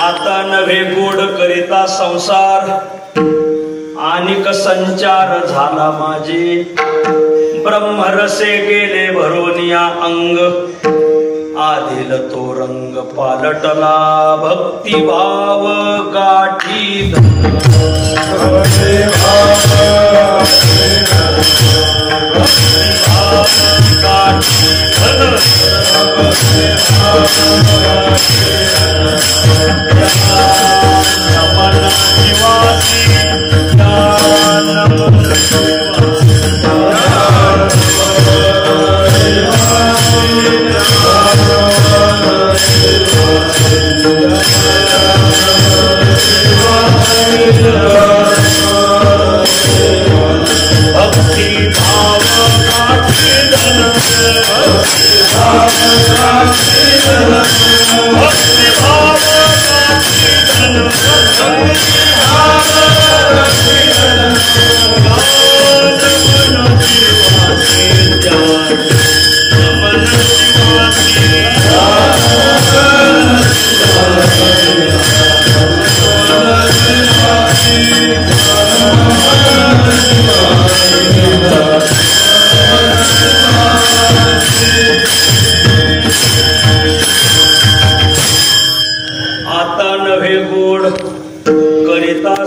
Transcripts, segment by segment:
आता नव्हे गोड करिता संसार अनेक संचार झाला माझे ब्रह्मरसे गेले भरोनिया अंग आदिल तो रंग पालटला भक्तिभाव गाठी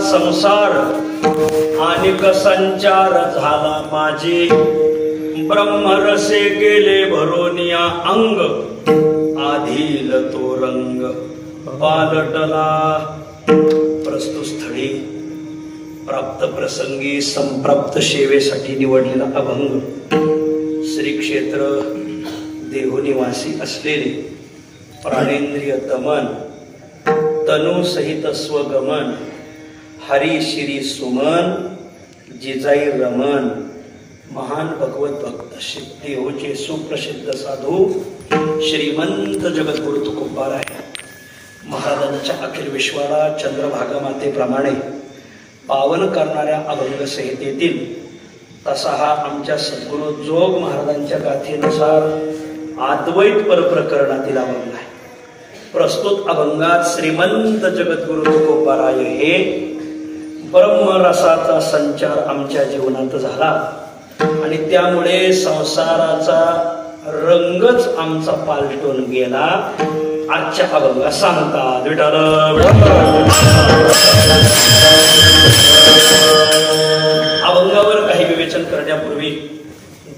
संसार अनेक संचार झाला माझे ब्रह्मरसे गेले भरोनिया अंग आधील तो रंग पालटला. प्रस्तुत स्थळी प्राप्त प्रसंगी संप्राप्त सेवेसाठी निवडलेला अभंग श्री क्षेत्र देहनिवासी असलेले प्राणेंद्रिय दमन तनु सहित स्वगमन हरी श्री सुमन जिजाई रमन महान भगवत भक्त देवचे सुप्रसिद्ध साधू श्रीमंत जगद्गुरु तुकोबाराय महाराजांच्या अखिल विश्वाला चंद्रभागा मातेप्रमाणे पावन करणाऱ्या अभंग संहितेतील तसा हा आमच्या सद्गुरु जोग महाराजांच्या गाथेनुसार अद्वैत परप्रकरणातील अभंग आहे. प्रस्तुत अभंगात श्रीमंत जगद्गुरु तुकोबाराय हे ब्रह्मरसाचा संचार आमच्या जीवनात झाला आणि त्यामुळे संसाराचा रंगच आमचा पालटून गेला. आजच्या अभंगात सांगतात विठ्ठल अभंगावर काही विवेचन करण्यापूर्वी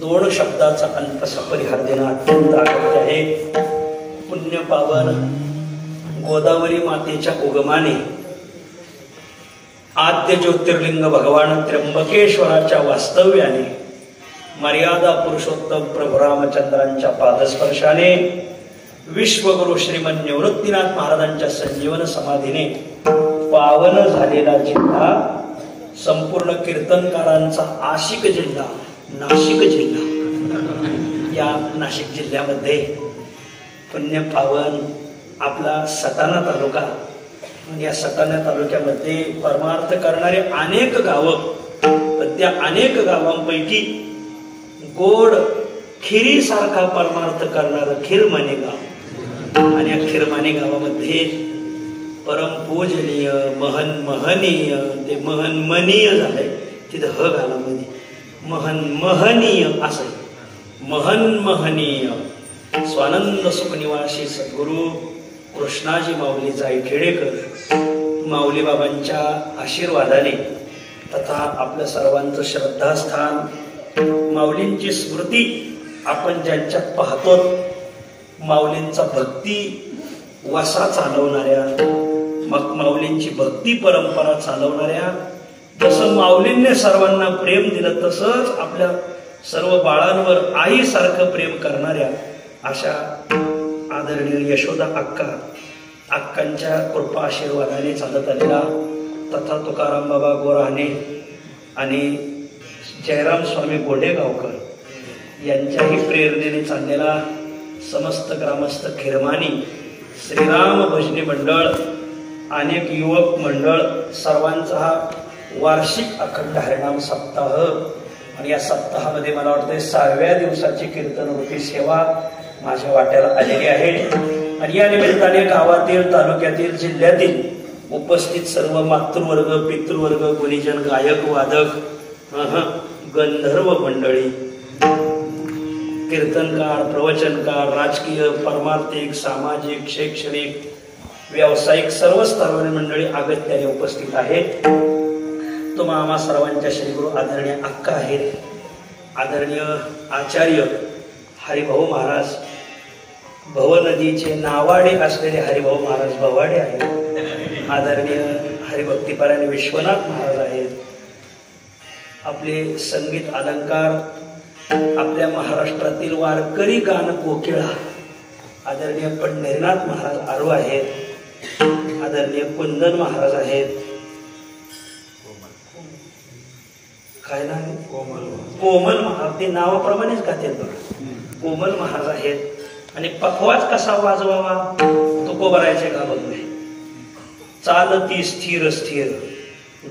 दोन शब्दाचा अंतसा परिहार देणं अत्यंत आवश्यक आहे. पुण्य पावन गोदावरी मातेच्या उगमाने आद्य ज्योतिर्लिंग भगवान त्र्यंबकेश्वराच्या वास्तव्याने मर्यादा पुरुषोत्तम प्रभू रामचंद्रांच्या पादस्पर्शाने विश्वगुरु श्रीमन निवृत्तीनाथ महाराजांच्या संजीवन समाधीने पावन झालेला जिल्हा संपूर्ण कीर्तनकारांचा आशिक जिल्हा नाशिक जिल्हा. या नाशिक जिल्ह्यामध्ये पुण्य पावन आपला सटाणा तालुका. या सटाणा तालुक्यामध्ये परमार्थ करणारे अनेक गावं पण त्या अनेक गावांपैकी गोड खिरीसारखा परमार्थ करणारं खिरमाने गाव आणि या खिरमाने गावामध्ये परमपूजनीय महनीय ते महन्मनीय झालंय तिथं ह गावामध्ये महन्महनीय असं महन्महनीय स्वानंद सुखनिवासी सद्गुरु कृष्णाजी माऊली जायखेडेकर माऊली बाबांच्या आशीर्वादाने तथा आपल्या सर्वांचं श्रद्धास्थान माऊलींची स्मृती आपण ज्यांच्यात पाहतो माऊलींचा भक्ती वसा चालवणाऱ्या मग माऊलींची भक्ती परंपरा चालवणाऱ्या जसं माऊलींनी सर्वांना प्रेम दिलं तसंच आपल्या सर्व बाळांवर आईसारखं प्रेम करणाऱ्या अशा आदरणीय यशोदा अक्कांच्या कृपा आशीर्वादाने चालत आलेला तथा तुकाराम बाबा गोराणे आणि जयराम स्वामी गोडेगावकर यांच्याही प्रेरणेने चाललेला समस्त ग्रामस्थ खिरमानी श्रीराम भजनी मंडळ अनेक युवक मंडळ सर्वांचा हा वार्षिक अखंड हरिनाम सप्ताह आणि या सप्ताहामध्ये मला वाटतं 6व्या दिवसाची कीर्तन रूपी सेवा माझ्या वाट्याला आलेली आहे आणि या निमित्ताने गावातील, तालुक्यातील, जिल्ह्यातील उपस्थित सर्व मातृवर्ग, पितृवर्ग, गुणीजन, गायक, वादक, गंधर्व मंडळी, कीर्तनकार, प्रवचनकार, राजकीय, परमार्थिक, सामाजिक, शैक्षणिक, व्यावसायिक सर्व स्तरावरील मंडळी अगत्याने उपस्थित आहेत. तुम्हा आम्हा सर्वांच्या श्रीगुरु आदरणीय अक्का आहेत, आदरणीय आचार्य हरिभाऊ महाराज, भव नदीचे नावाडे असलेले हरिभाऊ महाराज भवाडे आहेत, आदरणीय हरिभक्तीपरायण विश्वनाथ महाराज आहेत. आपले संगीत अलंकार, आपल्या महाराष्ट्रातील वारकरी गान कोकिळा आदरणीय पंढरीनाथ महाराज आरू आहेत, आदरणीय कुंदन महाराज आहेत, काय नाव कोमल महाराज, ते नावाप्रमाणेच गातात बघा, कोमल महाराज आहेत. आणि पखवाज कसा वाजवावा तो कोबरायचे का बघणे. चालती स्थिर स्थिर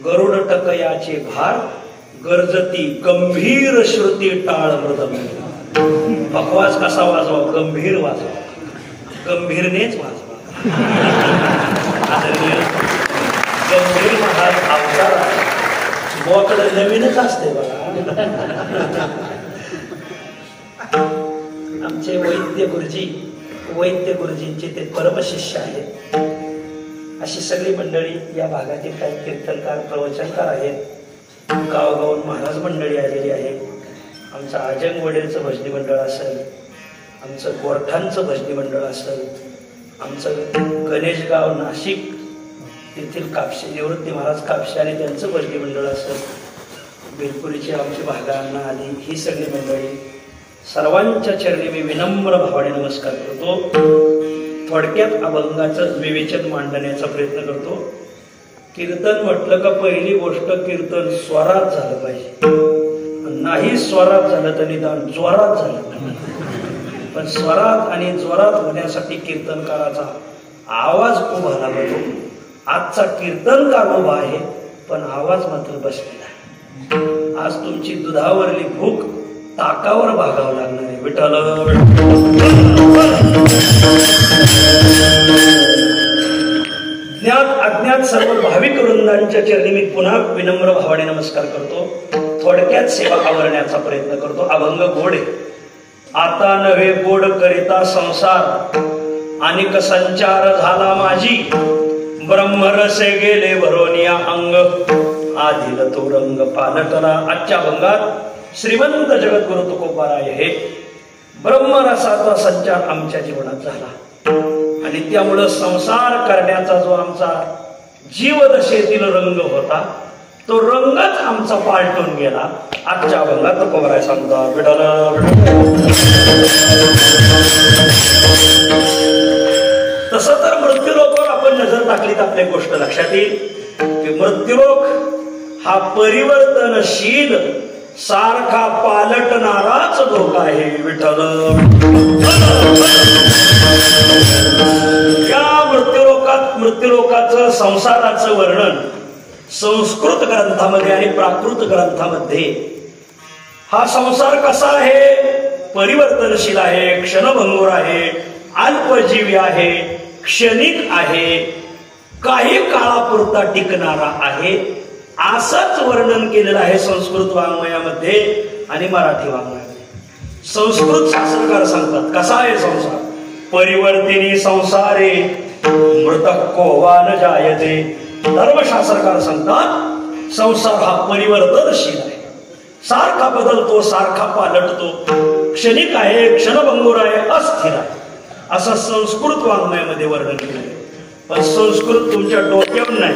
गरुड टकयाचे भार, गरजती गंभीर श्रुती टाळ मृदंग. पखवाज कसा वाजवा, गंभीर वाजवा, गंभीरनेच वाजवा. आदरणीय गंभीर महाराज अवतार बोकडे नवीनच असते बघा. आमचे वैद्य गुरुजींचे ते परमशिष्य आहेत. अशी सगळी मंडळी या भागातील काही कीर्तनकार, प्रवचनकार आहेत. गावगावून महाराज मंडळी आलेली आहे. आमचं आजंग वडेलचं भजनी मंडळ असेल, आमचं गोरठांचं भजनी मंडळ असेल, आमचं गणेशगाव नाशिक तेथील कापशे निवृत्ती महाराज कापशे आणि त्यांचं भजनी मंडळ असेल, बेलपुरीची आमची भागांना आली, ही सगळी मंडळी सर्वांच्या चरणी मी विनम्र भावाने नमस्कार करतो. थोडक्यात अभंगाचं विवेचन मांडण्याचा प्रयत्न करतो. कीर्तन म्हटलं का पहिली गोष्ट कीर्तन स्वरात झालं पाहिजे. नाही स्वरात झालं तर निदान ज्वरात झालं पाहिजे. पण स्वरात आणि ज्वरात होण्यासाठी कीर्तनकाराचा आवाज उभा लागतो. आजचा कीर्तनकार उभा आहे पण आवाज मात्र बसलेला आहे. आज तुमची दुधावरली भूक ताकावर भागावं लागणार आहे. विठ्ठल ज्ञात अज्ञात सर्व भाविक वृंदांच्या चरणी मी पुन्हा विनम्र भावाने नमस्कार करतो. थोडक्यात सेवा आवरण्याचा प्रयत्न करतो. अभंग गोड आहे. आता नव्हे गोड करिता संसार, अनेक संचार झाला माझी, ब्रह्मरसे गेले भरोनिया अंग, आदिल तो रंग पालटला. आजच्या अभंगात श्रीमंत जगद्गुरु तुकोबाराय हे ब्रह्मरसाचा संचार आमच्या जीवनात झाला आणि त्यामुळं संसार करण्याचा जो आमचा जीवदशेतील रंग होता तो रंगच आमचा पालटून गेला. आजच्या अभंगात तुकोबाराय सांगतात. तसं तर मृत्यूलोकावर आपण नजर टाकली तर आपली गोष्ट लक्षात येईल की मृत्यूलोक हा परिवर्तनशील सारखा पालटणाराच लोक आहे. विठ्ठल या मृत्यूलोकाचं संसाराचं वर्णन संस्कृत ग्रंथामध्ये आणि प्राकृत ग्रंथामध्ये हा संसार कसा आहे, परिवर्तनशील आहे, क्षणभंगूर आहे, अल्पजीवी आहे, क्षणिक आहे, काही काळापुरता टिकणारा आहे, असंच वर्णन केलेलं आहे संस्कृत वाङ्मयामध्ये आणि मराठी वाङ्मयामध्ये. संस्कृत शास्त्रकार सांगतात कसा आहे संसार, परिवर्तिनी संसारे मृतक कोवा न जायते. धर्मशास्त्रकार सांगतात संसार हा परिवर्तनशील आहे, सारखा बदलतो, सारखा पालटतो, क्षणिक आहे, क्षणभंगूर आहे, अस्थिर आहे, असं संस्कृत वाङ्मयामध्ये वर्णन केलं आहे. पण संस्कृत तुमच्या डोक्यावर नाही,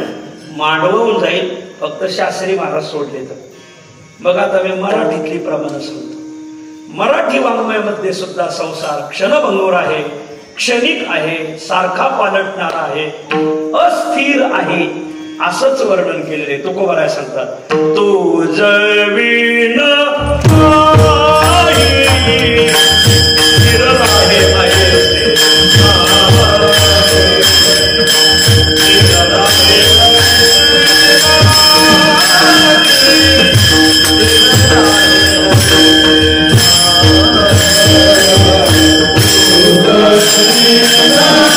मांडवून जाईल, फक्त शास्त्री महाराज सोडले तर. मग आता मी मराठीतली प्रमाण सांगतो. मराठी वाङ्मयामध्ये सुद्धा संसार क्षणभंगूर आहे, क्षणिक आहे, सारखा पालटणारा आहे, अस्थिर आहे, असंच वर्णन केलेले. तुकोबाराय सांगतात तू जवीन Yeah.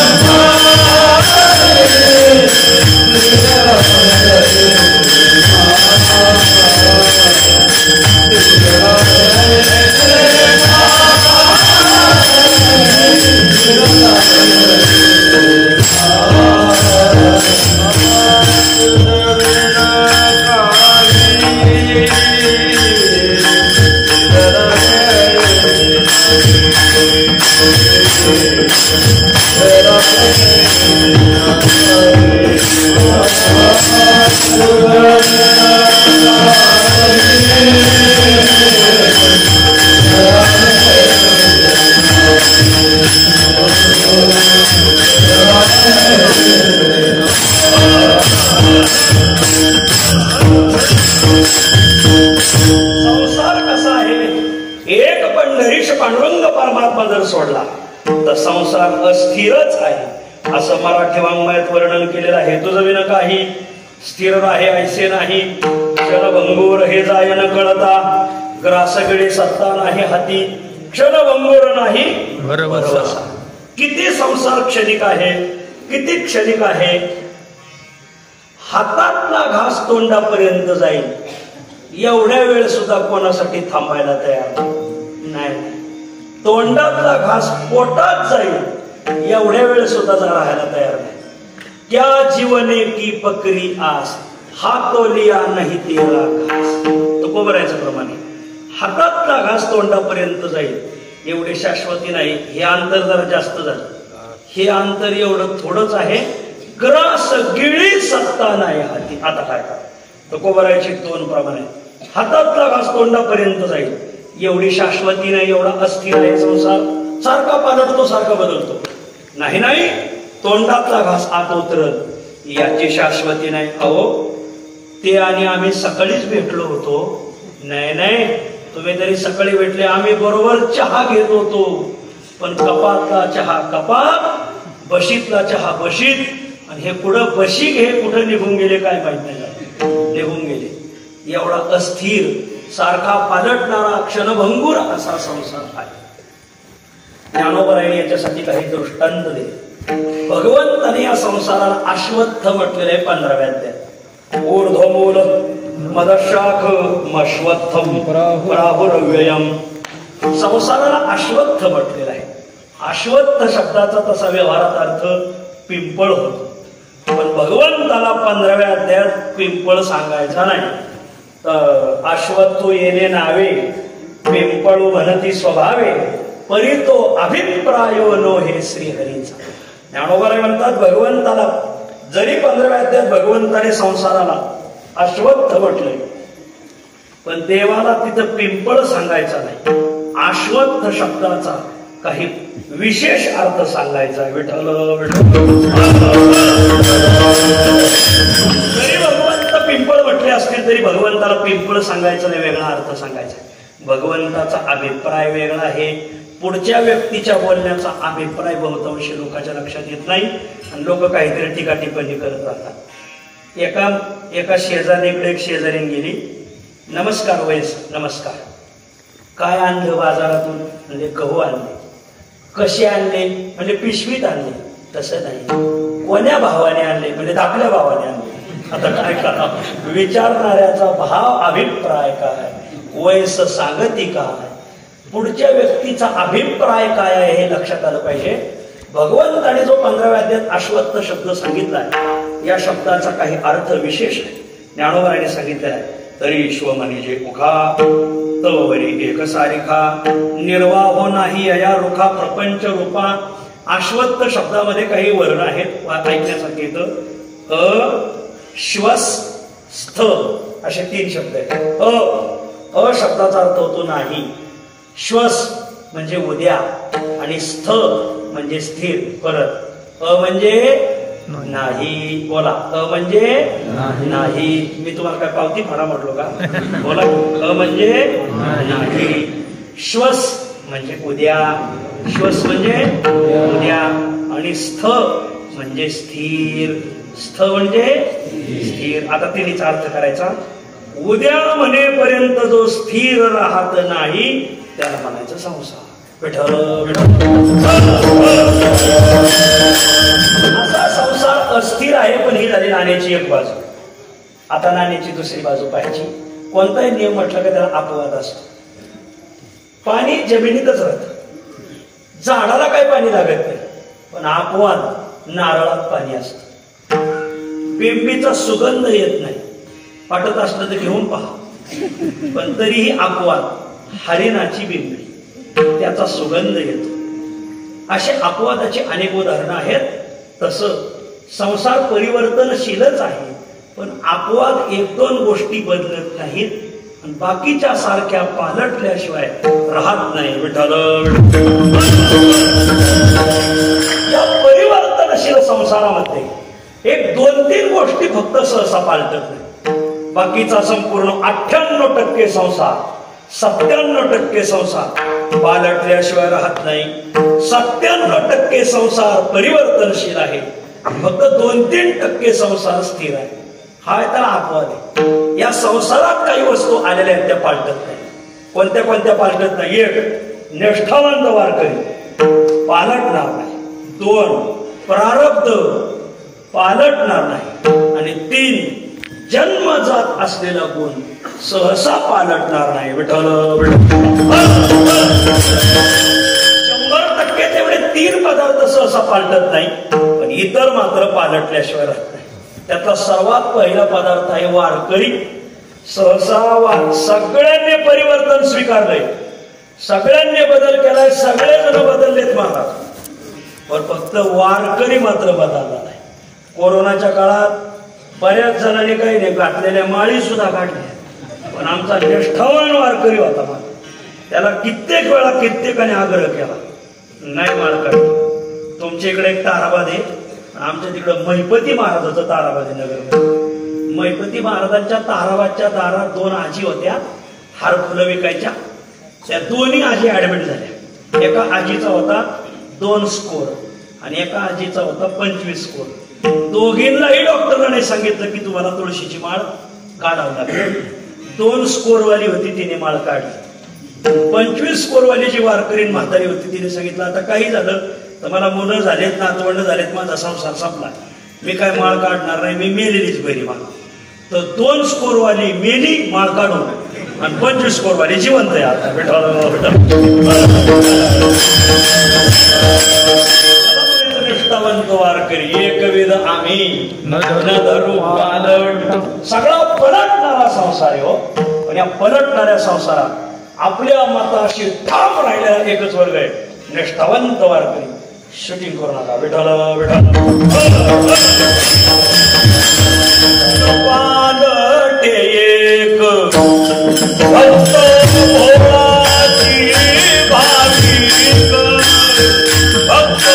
सोडला तर संसार अस्थिरच आहे असं मराठी वाङ्मयात वर्णन केलेलं आहे. तुझं विन काही स्थिर राहे ऐसे नाही, क्षणभंगूर हे जाय न कळता, ग्रासगडे सत्ता नाही हाती, क्षणभंगूर नाही भरवसा. किती संसार क्षणिक आहे, किती क्षणिक आहे. हातातला घास तोंडापर्यंत जाईल एवढ्या वेळ सुद्धा कोणासाठी थांबायला तयार नाही. तोंडातला घास पोटात जाईल एवढ्या वेळ सुद्धा राहायला तयार नाही. क्या जीवने की पकरी आस, हातोलिया नाही तेरा घास. तो कोबरायचं प्रमाणे हातातला घास तोंडापर्यंत जाईल एवढे शाश्वती नाही. हे अंतर जरा जास्त झालं, हे अंतर एवढं थोडंच आहे. ग्रास गिळी सत्ता नाही हाती. आता काय करा, तर कोबरायची दोन प्रमाणे हातातला घास तोंडापर्यंत जाईल एवढी शाश्वती नाही, एवढा अस्थिर आहे संसार. सारखा पालटतो, सारखा बदलतो. नाही नाही, तोंडातला घास आत उतरत याची शाश्वती नाही. अहो ते आणि आम्ही सकाळीच भेटलो होतो. नाही नाही, तुम्ही तरी सकाळी भेटले, आम्ही बरोबर चहा घेत होतो. पण कपातला चहा कपात, बशीतला चहा बशीत, आणि हे पुढं बशी घे कुठं निघून गेले काय माहित नाही, निघून गेले. एवढा अस्थिर, सारखा पालटणारा, क्षणभंगूर असा संसार आहे. ज्ञानोबरायने याच्यासाठी काही दृष्टांत दिले. भगवंताने या संसाराला अश्वत्थ म्हटलेलं आहे 15व्या अध्यायात. ऊर्ध्वमूल मदशाख मश्वत्थम प्राहुरव्ययम. संसाराला अश्वत्थ म्हटलेलं आहे. अश्वत्थ शब्दाचा तसा व्यवहारात अर्थ पिंपळ होतो, पण भगवंताला 15व्या अध्यायात पिंपळ सांगायचा नाही. अश्वत्थो येणे नावे, पिंपळू म्हणती स्वभावे, परी तो अभिप्रायो नो हे श्रीहरीचा. ज्ञानोबराय म्हणतात भगवंताला जरी 15व्या अध्यायात भगवंताने संसाराला अश्वत्थ म्हटलंय, पण देवाला तिथं पिंपळ सांगायचा नाही. अश्वत्थ शब्दाचा काही विशेष अर्थ सांगायचा. विठ्ठल जरी भगवंत पिंपळ म्हटले असतील तरी भगवंताला पिंपळ सांगायचं नाही, वेगळा अर्थ सांगायचा. भगवंताचा अभिप्राय वेगळा आहे. पुढच्या व्यक्तीच्या बोलण्याचा अभिप्राय बहुतांशी लोकांच्या लक्षात येत नाही आणि लोक काहीतरी टीका टिप्पणी करत राहतात. एका शेजारीकडे एक शेजारी गेली. नमस्कार वयस, नमस्कार. काय आणलं बाजारातून? म्हणजे गहू आणले. कसे आणले? म्हणजे पिशवीत आणले. तसं नाही, कोण्या भावाने आणले? म्हणजे दाखल्या भावाने आणले. आता काय करा, विचारणाऱ्याचा भाव अभिप्राय काय, वयस सांगती काय, पुढच्या व्यक्तीचा अभिप्राय काय आहे हे लक्षात आलं पाहिजे. भगवंताने जो 15व्या अध्यायात अश्वत्थ शब्द सांगितला आहे, या शब्दाचा काही अर्थ विशेष आहे. ज्ञानोबराने सांगितलेला आहे. तरी श्वमनी जे उखा तवरी एक सारिखा, निर्वाहो नाही अया रुखा प्रपंच रूपा. अश्वत्थ शब्दामध्ये काही वर्ण आहेत, ऐकण्यासाठी येतं. श्वस स्थ असे 3 शब्द आहेत. अ शब्दाचा अर्थ होतो नाही. श्वस म्हणजे उद्या आणि स्थ म्हणजे स्थिर. परत म्हणजे नाही. बोला, म्हणजे नाही. मी तुम्हाला काय पावती फाडा म्हटलो का? बोला. म्हणजे नाही. श्वस म्हणजे उद्या, श्वस म्हणजे उद्या, आणि स्थ म्हणजे स्थिर. स्थ म्हणजे स्थिर. आता तिन्हीचा अर्थ करायचा. उद्या म्हणेपर्यंत जो स्थिर राहत नाही त्याला म्हणायचं संसार. विठ्ठल असा संसार अस्थिर आहे. पण ही झाली नाण्याची एक बाजू. आता नाण्याची दुसरी बाजू पाहिजे. कोणताही नियम म्हटलं का त्याला अपवाद असतो. पाणी जमिनीतच राहतं, झाडाला काही पाणी लागत नाही. पण अपवाद नारळात पाणी असतं. बिंबीचा सुगंध येत नाही. वाटत असलं तर घेऊन पहा. पण तरीही अपवाद हरिणाची बिंबी, त्याचा सुगंध येतो. असे अपवादाची अनेक उदाहरणं आहेत. तसं संसार परिवर्तनशीलच आहे. पण अपवाद एक दोन गोष्टी बदलत नाहीत आणि बाकीच्या सारख्या पालटल्याशिवाय राहत नाही. विठ्ठल या परिवर्तनशील संसारामध्ये एक दोन तीन गोष्टी फक्त सहसा पालटत नाही. बाकीचा संपूर्ण 98% संसार, 97% संसार पालटल्याशिवाय राहत नाही. 97% संसार परिवर्तनशील आहे. फक्त 2-3% संसार स्थिर आहे. हा त्याला अपवाद आहे. या संसारात काही वस्तू आलेल्या आहेत त्या पालटत नाही. कोणत्या कोणत्या पालटत नाही? 1. निष्ठावंत वारकरी पालटणार नाही. 2. प्रारब्ध पालटणार नाही. आणि 3. जन्मजात असलेला गुण सहसा पालटणार नाही. विठ्ठल 100% तेवढे 3 पदार्थ सहसा पालटत नाही. पण इतर मात्र पालटल्याशिवाय राहत नाही. त्यातला सर्वात पहिला पदार्थ आहे वारकरी. सहसा सगळ्यांनी परिवर्तन स्वीकारलंय, सगळ्यांनी बदल केलाय, सगळेजण बदललेत महाराज. पण फक्त वारकरी मात्र बदलला नाही. कोरोनाच्या काळात बऱ्याच जणांनी काही नाही, घातलेल्या माळी सुद्धा काढल्या. पण आमचा निष्ठावान वारकरी होता. त्याला कित्येक वेळा कित्येकाने आग्रह केला, नाही माळ काढली. तुमच्या इकडे एक ताराबाद आहे, आमच्या तिकडं महिपती महाराजाचं ताराबाद आहे नगर. महिपती महाराजांच्या ताराबादच्या दारात 2 आजी होत्या, हार फुलं विकायच्या. त्या दोन्ही आजी ऍडमिट झाल्या. एका आजीचा होता 2 स्कोर आणि एका आजीचा होता 25 स्कोर. दोघींनाही डॉक्टरांनी सांगितलं की तुम्हाला तुळशीची माळ काढावं लागेल. 2 स्कोरवाली होती, तिने माळ काढली. 25 स्कोरवाली जी वारकरीण म्हातारी होती, तिने सांगितलं आता काही झालं तर मला मुलं झालेत, नातवंड झालेत, माझा संसार संपला, मी काय माळ काढणार नाही, मी मेलेलीच बरी माळ. तर 2 स्कोरवाली मेली माळ काढून आणि 25 स्कोरवाली जिवंत आहे. आता निष्ठावंत वारकरी एकविध आम्ही न धरू पालट. सगळा पलटणारा संसार आहे हो. पण या पलटणाऱ्या संसारात आपल्या मताशी ठाम राहिलेला एकच वर्ग आहे, निष्ठावंत वारकरी. शूटिंग करू नका. विठ्ठल पालटे एक भक्त भोळाची भाविक, भक्त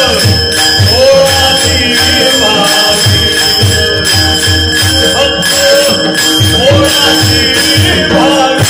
भोळाची भाविक, भक्त भोळाची भाविक.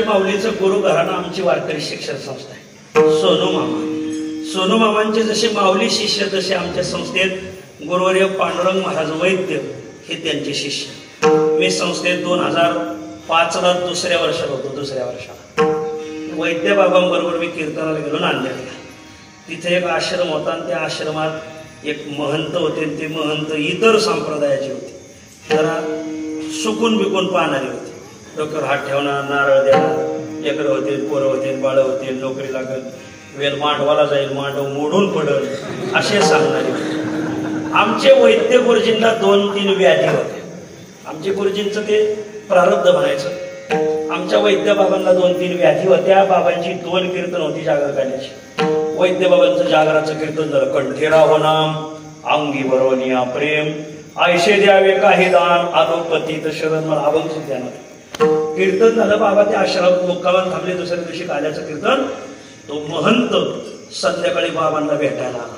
माऊलीचं गुरु घराणं आमची वारकरी शिक्षण संस्था आहे. सोनू मामा, सोनू मामांचे जसे माऊली शिष्य तसे आमच्या संस्थेत गुरुवर्य पांडुरंग महाराज वैद्य हे त्यांचे शिष्य. मी संस्थेत 2005ला 2ऱ्या वर्षाला होतो. 2ऱ्या वर्षाला वैद्य बाबांबरोबर मी कीर्तनाला गेलो नांदेडला. तिथे एक आश्रम होता आणि त्या आश्रमात एक महंत होते, ते महंत इतर संप्रदायाचे होते, जरा सुकून बिकून पाहणारे होते. डोक्यावर हात ठेवणार, नारळ देणार, लेकरं होते, पोरं होते, बाळं होते, नोकरी लागेल, वेल मांडवाला जाईल, मांडव मोडून पडल, असे सांगणारे होते. आमचे वैद्य गुरुजींना 2-3 व्याधी होते. आमचे गुरुजींचं ते प्रारब्ध म्हणायचं. आमच्या वैद्य बाबांना 2-3 व्याधी होत्या. बाबांची 2 कीर्तन होती जागर गाण्याची. वैद्य बाबांचं जागराचं कीर्तन झालं, कंठेरा हो नाम अंगी भरवनिया प्रेम, आयशे द्यावे काही दान, आलोपतीत शरण. मला अभंग सुद्धा कीर्तन झालं. बाबा ते आश्रमात मुक्कामात थांबले. दुसऱ्या दिवशी काल्याचं कीर्तन. तो महंत संध्याकाळी बाबांना भेटायला आला.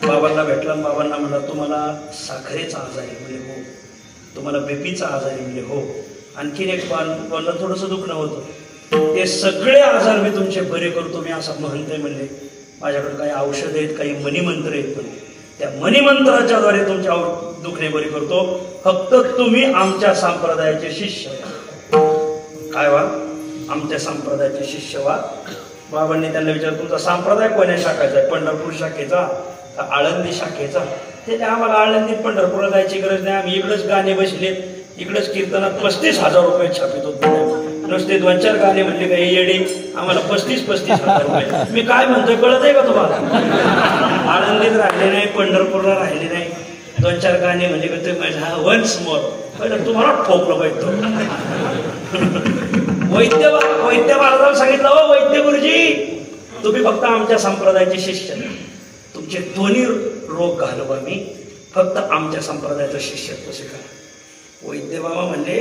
बाबांना भेटला, बाबांना म्हणला, तुम्हाला साखरेचा आजार आहे? म्हणजे हो. तुम्हाला बीपीचा आजार आहे? म्हणजे हो. आणखीन एक बाबांना थोडंसं दुखणं होतं. ते सगळे आजार मी तुमचे बरे करतो. मी असं म्हणते म्हणले, माझ्याकडे काही औषध आहेत, काही मणिमंत्र आहेत, पण त्या मणिमंत्राच्या द्वारे तुमचे दुखणे बरे करतो. फक्त तुम्ही आमच्या संप्रदायाचे शिष्य. काय वा? आमच्या संप्रदायाचे शिष्य व्हा. बाबांनी त्यांना विचारलं, तुमचा संप्रदाय कोण्या शाखेचा आहे? पंढरपूर शाखेचा, आळंदी शाखेचा? ते आम्हाला आळंदीत पंढरपूरला जायची गरज नाही, आम्ही इकडेच गाणे बसले, इकडेच कीर्तनात 35,000 रुपये छापित होतो. नुसते 2-4 गाणे म्हणले काही येडे, आम्हाला 35,000 रुपये. मी काय म्हणतोय कळत आहे का तुम्हाला? आळंदीत राहिले नाही, पंढरपूरला राहिले नाही, 2-4 गाणे म्हणजे का ते माझ्या वन्स मोर. पहिलं तुम्हाला ठोकलं पाहिजे. वैद्य महाराजांना सांगितलं, हो वैद्य गुरुजी, तुम्ही फक्त आमच्या संप्रदायाचे शिष्य, तुमचे 2 रोग घालवा, मी फक्त आमच्या संप्रदायाचं शिष्यत्व स्वीकार. वैद्य बाबा म्हणले,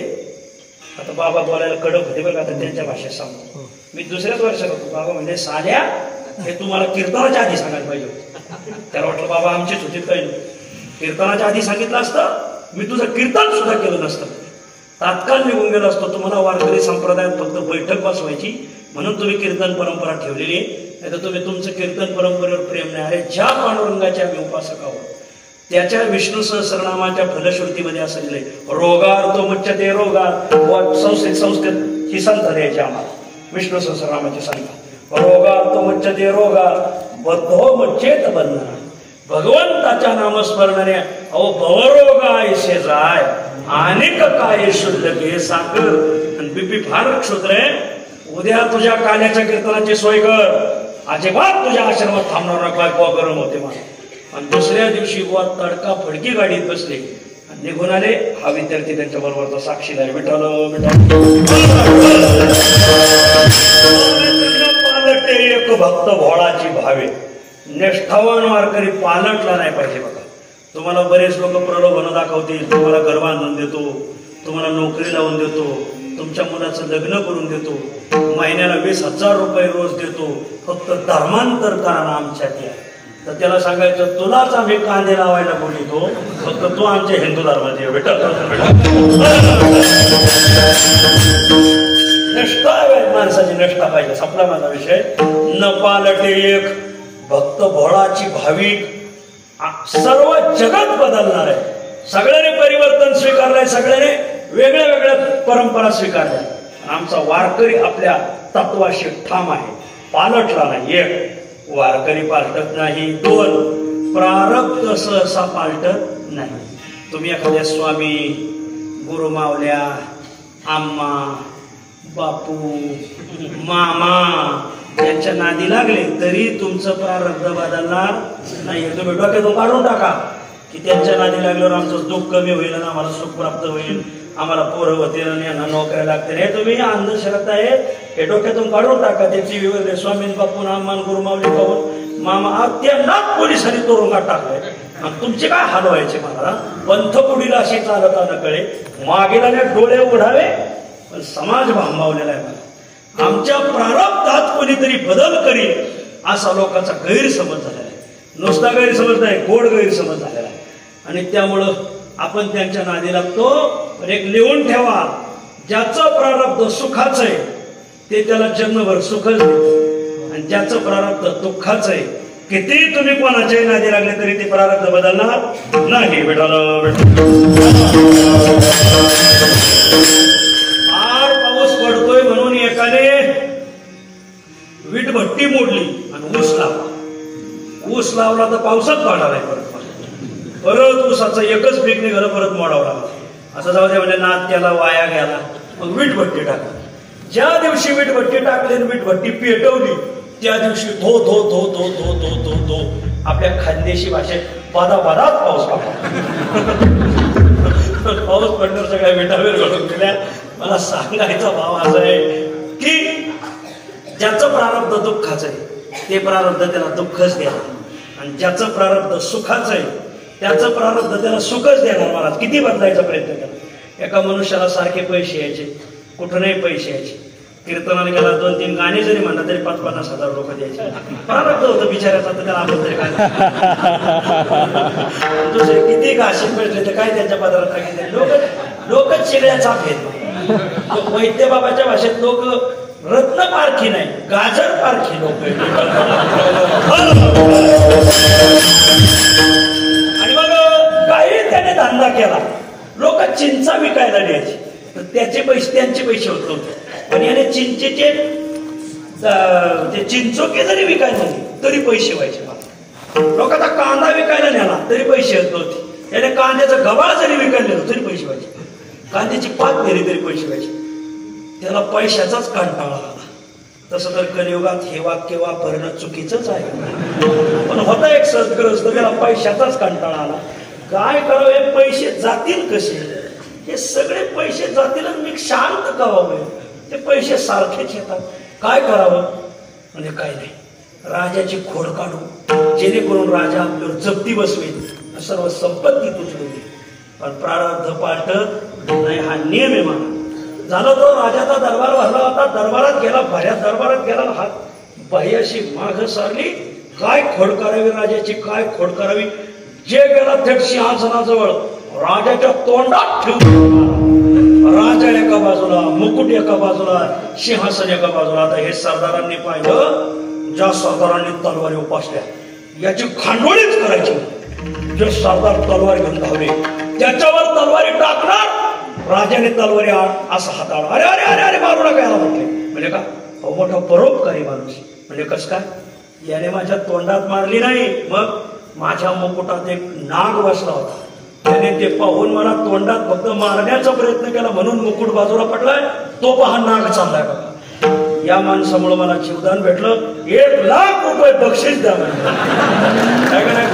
आता बाबा बोलायला कडक होते बघा, आता त्यांच्या भाषेत सांगतो. मी दुसऱ्याच वर्षात होतो. बाबा म्हणजे साल्या, हे तुम्हाला कीर्तनाच्या आधी सांगायला पाहिजे होतं. त्याला वाटलं बाबा आमचेच होते, काही नाही. कीर्तनाच्या आधी सांगितलं असतं, मी तुझं कीर्तन सुद्धा केलं नसतं, तात्काळ निघून गेलो असतो. तुम्हाला वारकरी संप्रदायात फक्त बैठक बसवायची म्हणून तुम्ही कीर्तन परंपरा ठेवलेली आहे, नाही तर तुम्ही तुमचं कीर्तन परंपरेवर प्रेम नाही. अरे ज्या पांडुरंगाच्या मी उपासक आहोत, त्याच्या विष्णू सहस्रनामाच्या फलश्रुतीमध्ये असं लिहिलंय, रोगार तो मुच्यते रोगार. संस्कृत ही संत द्यायची आम्हाला, विष्णू सहस्रनामाची संत. रोगार तो मुच्यते रोगार, बद्धो मुच्येत बंधना. भगवंताच्या नामस्मरणाने अहो भवरोगायसे जाय, अनेक काय शुद्ध घे साखर. आणि बीपी फार क्षुद्र आहे. उद्या तुझ्या काल्याच्या कीर्तनाची सोय कर, अजिबात तुझ्या आश्रमात थांबणार काय गरम होते मला. आणि दुसऱ्या दिवशी वर तडका फडकी गाडीत बसले आणि निघून आले. हा विद्यार्थी त्यांच्या बरोबरचा साक्षीला आहे. विठ्ठल पालटे एक भक्त भोळाची भावे. निष्ठावान वारकरी पालटला नाही पाहिजे. बघा, तुम्हाला बरेच लोक प्रलोभन दाखवतील, तुम्हाला घर बांधून देतो, तुम्हाला नोकरी लावून देतो, तुमच्या मुलाचं लग्न करून देतो, महिन्याला 20,000 रुपये रोज देतो, फक्त धर्मांतर करा ना आमच्यात या. तर त्याला सांगायचं, तुलाच आम्ही कांदे लावायला बोलतो, फक्त तू आमच्या हिंदू धर्माचे. निष्ठा माणसाची निष्ठा पाहिजे. संपला माझा विषय. न पालटे एक भक्त भोळाची भाविक. सर्व जगत बदलणार आहे. सगळ्याने परिवर्तन स्वीकारलंय, सगळ्याने वेगळ्या वेगळ्या परंपरा स्वीकारल्या. आमचा वारकरी आपल्या तत्वाशी ठाम आहे, पालटला नाही. 1 वारकरी पालटत नाही. 2 प्रारब्ध सहसा पालटत नाही. तुम्ही एखाद्या स्वामी, गुरुमावल्या, आम्मा, बापू, मामा यांच्या नादी लागले तरी तुमचं प्रारब्ध बदलणार नाही. तुम्ही डोक्यातून काढून टाका की त्यांच्या नादी लागल्यावर आमचं दुःख कमी होईल आणि आम्हाला सुख प्राप्त होईल, आम्हाला पोरं होतील आणि यांना नोकऱ्या लागतील. हे तुम्ही अंधश्रद्धा आहे, हे डोक्यातून काढून टाका. त्याची विविध स्वामी, बापून, आम्मान, गुरुमावली, पाहून मामा त्यांना पोलिसांनी तुरुंगात टाकले. तुमचे काय हाल व्हायचे मला? पंथ पुढीला अशी चालत न कळे, मागेला डोळे उघडावे, पण समाज भांबावलेला आहे. मला आमच्या प्रारब्धात कोणीतरी बदल करील असा लोकांचा गैरसमज झालेला आहे. नुसता गैरसमज नाही, गोड गैरसमज झालेला आहे. आणि त्यामुळं आपण त्यांच्या नादी लागतो. पण एक लिहून ठेवा, ज्याचं प्रारब्ध सुखाचं आहे ते त्याला जन्मभर सुखच देतं, आणि ज्याचं प्रारब्ध दुःखाचं आहे किती तुम्ही कोणाच्याही नादी लागले तरी ते प्रारब्ध बदलणार नाही. फार पाऊस पडतोय म्हणून एकाने वीटभट्टी मोडली आणि ऊस लावला. ऊस लावला तर पावसात पाडालाय परत. परत ऊसाचं एकच पीक निघालं, परत मोडावं लागलं. असं जाऊ दे म्हणजे नाद त्याला वाया गेला. मग वीटभट्टी टाकली. ज्या दिवशी वीटभट्टी टाकली आणि वीटभट्टी पेटवली त्या दिवशी धो धो धो धो धो धो धो धो आपल्या खानदेशी भाषेत बदाबदात पाऊस पडला. पाऊस पडल्यावर सगळ्या विटावीर घडून गेल्या. मला सांगायचा भाव असा आहे की ज्याचं प्रारब्ध दुःखाचं आहे ते प्रारब्ध त्याला दुःखच देणार, आणि ज्याचं प्रारब्ध सुखाचं आहे त्याचं प्रारब्ध त्याला सुखच देणार. महाराज किती बदलायचा प्रयत्न केला. एका मनुष्याला सारखे पैसे यायचे, कुठूनही पैसे यायचे. कीर्तनाला गेला 2-3 गाणी जरी म्हणलं तरी 5-50 हजार लोक द्यायचे. प्रारब्ध होतं बिचारायचं, तर त्याला आपण तरी काय दुसरे किती घाशी भेटले तर काय त्यांच्या पदार्थ सांगितले. लोकच शिगळ्याचा भेद. वैद्य बाबाच्या भाषेत लोक रत्न पारखी नाही, गाजर पारखी लोक. आणि मग काही त्याने धंदा केला. लोक चिंचा विकायला द्यायची, तर त्याचे पैसे त्यांचे पैसे होत नव्हते. पण याने चिंचेचे ते चिंचोके जरी विकायला नाही तरी पैसे व्हायचे. लोकांचा कांदा विकायला नेला तरी पैसे येत नव्हते. याने कांद्याचं गबाळ जरी विकायला नेलं तरी पैसे व्हायचे. कांद्याची पात नेली तरी पैसे व्हायचे. त्याला पैशाचाच कंटाळा आला. तसं तर कलियुगात हे वाक्य वापरणं चुकीचंच आहे. पण होता एक सद्ग्रस्त, त्याला पैशाचाच कंटाळा आला. काय करावं, हे पैसे जातील कसे, हे सगळे पैसे जातील आणि मी शांत करावं. ते पैसे सारखेच येतात, काय करावं. म्हणजे काय नाही, राजाची खोड काढू जेणेकरून राजा आपल्यावर जप्ती बसवेल, सर्व संपत्ती तुझी. पण प्रारब्ध पालटत नाही, हा नियम आहे. मला झालं तो राजाचा दरबार भरला होता, दरबारात गेला, भऱ्यात दरबारात गेला. हात बाई अशी माग सारली, काय खोड करावी राजाची, काय खोड करावी. जे गेला थेट सिंहासनाजवळ राजाच्या तोंडात ठेवून, राजा एका बाजूला, मुकुट एका बाजूला, सिंहासन एका बाजूला. आता हे सरदारांनी पाहिलं, ज्या सरदारांनी तलवारी उपासल्या याची खांडोळीच करायची. जे सरदार तलवार घेऊन धावले त्याच्यावर तलवारी टाकणार, राजाने तलवारी असं हाताळा. अरे अरे अरे अरे मारू नका याला म्हटले. म्हणजे का, मोठा परोपकारी माणूस. म्हणजे कसं काय, याने माझ्या तोंडात मारली नाही, मग माझ्या मुकुटात एक नाग बसला होता. त्याने ते पाहून मला तोंडात फक्त मारण्याचा प्रयत्न केला, म्हणून मुकुट बाजूला पडलाय. तो पहा नाग चाललाय बघा. या माणसामुळे मला जीवदान भेटलं, 1,00,000 रुपये बक्षीस द्या म्हणजे. काय का नाही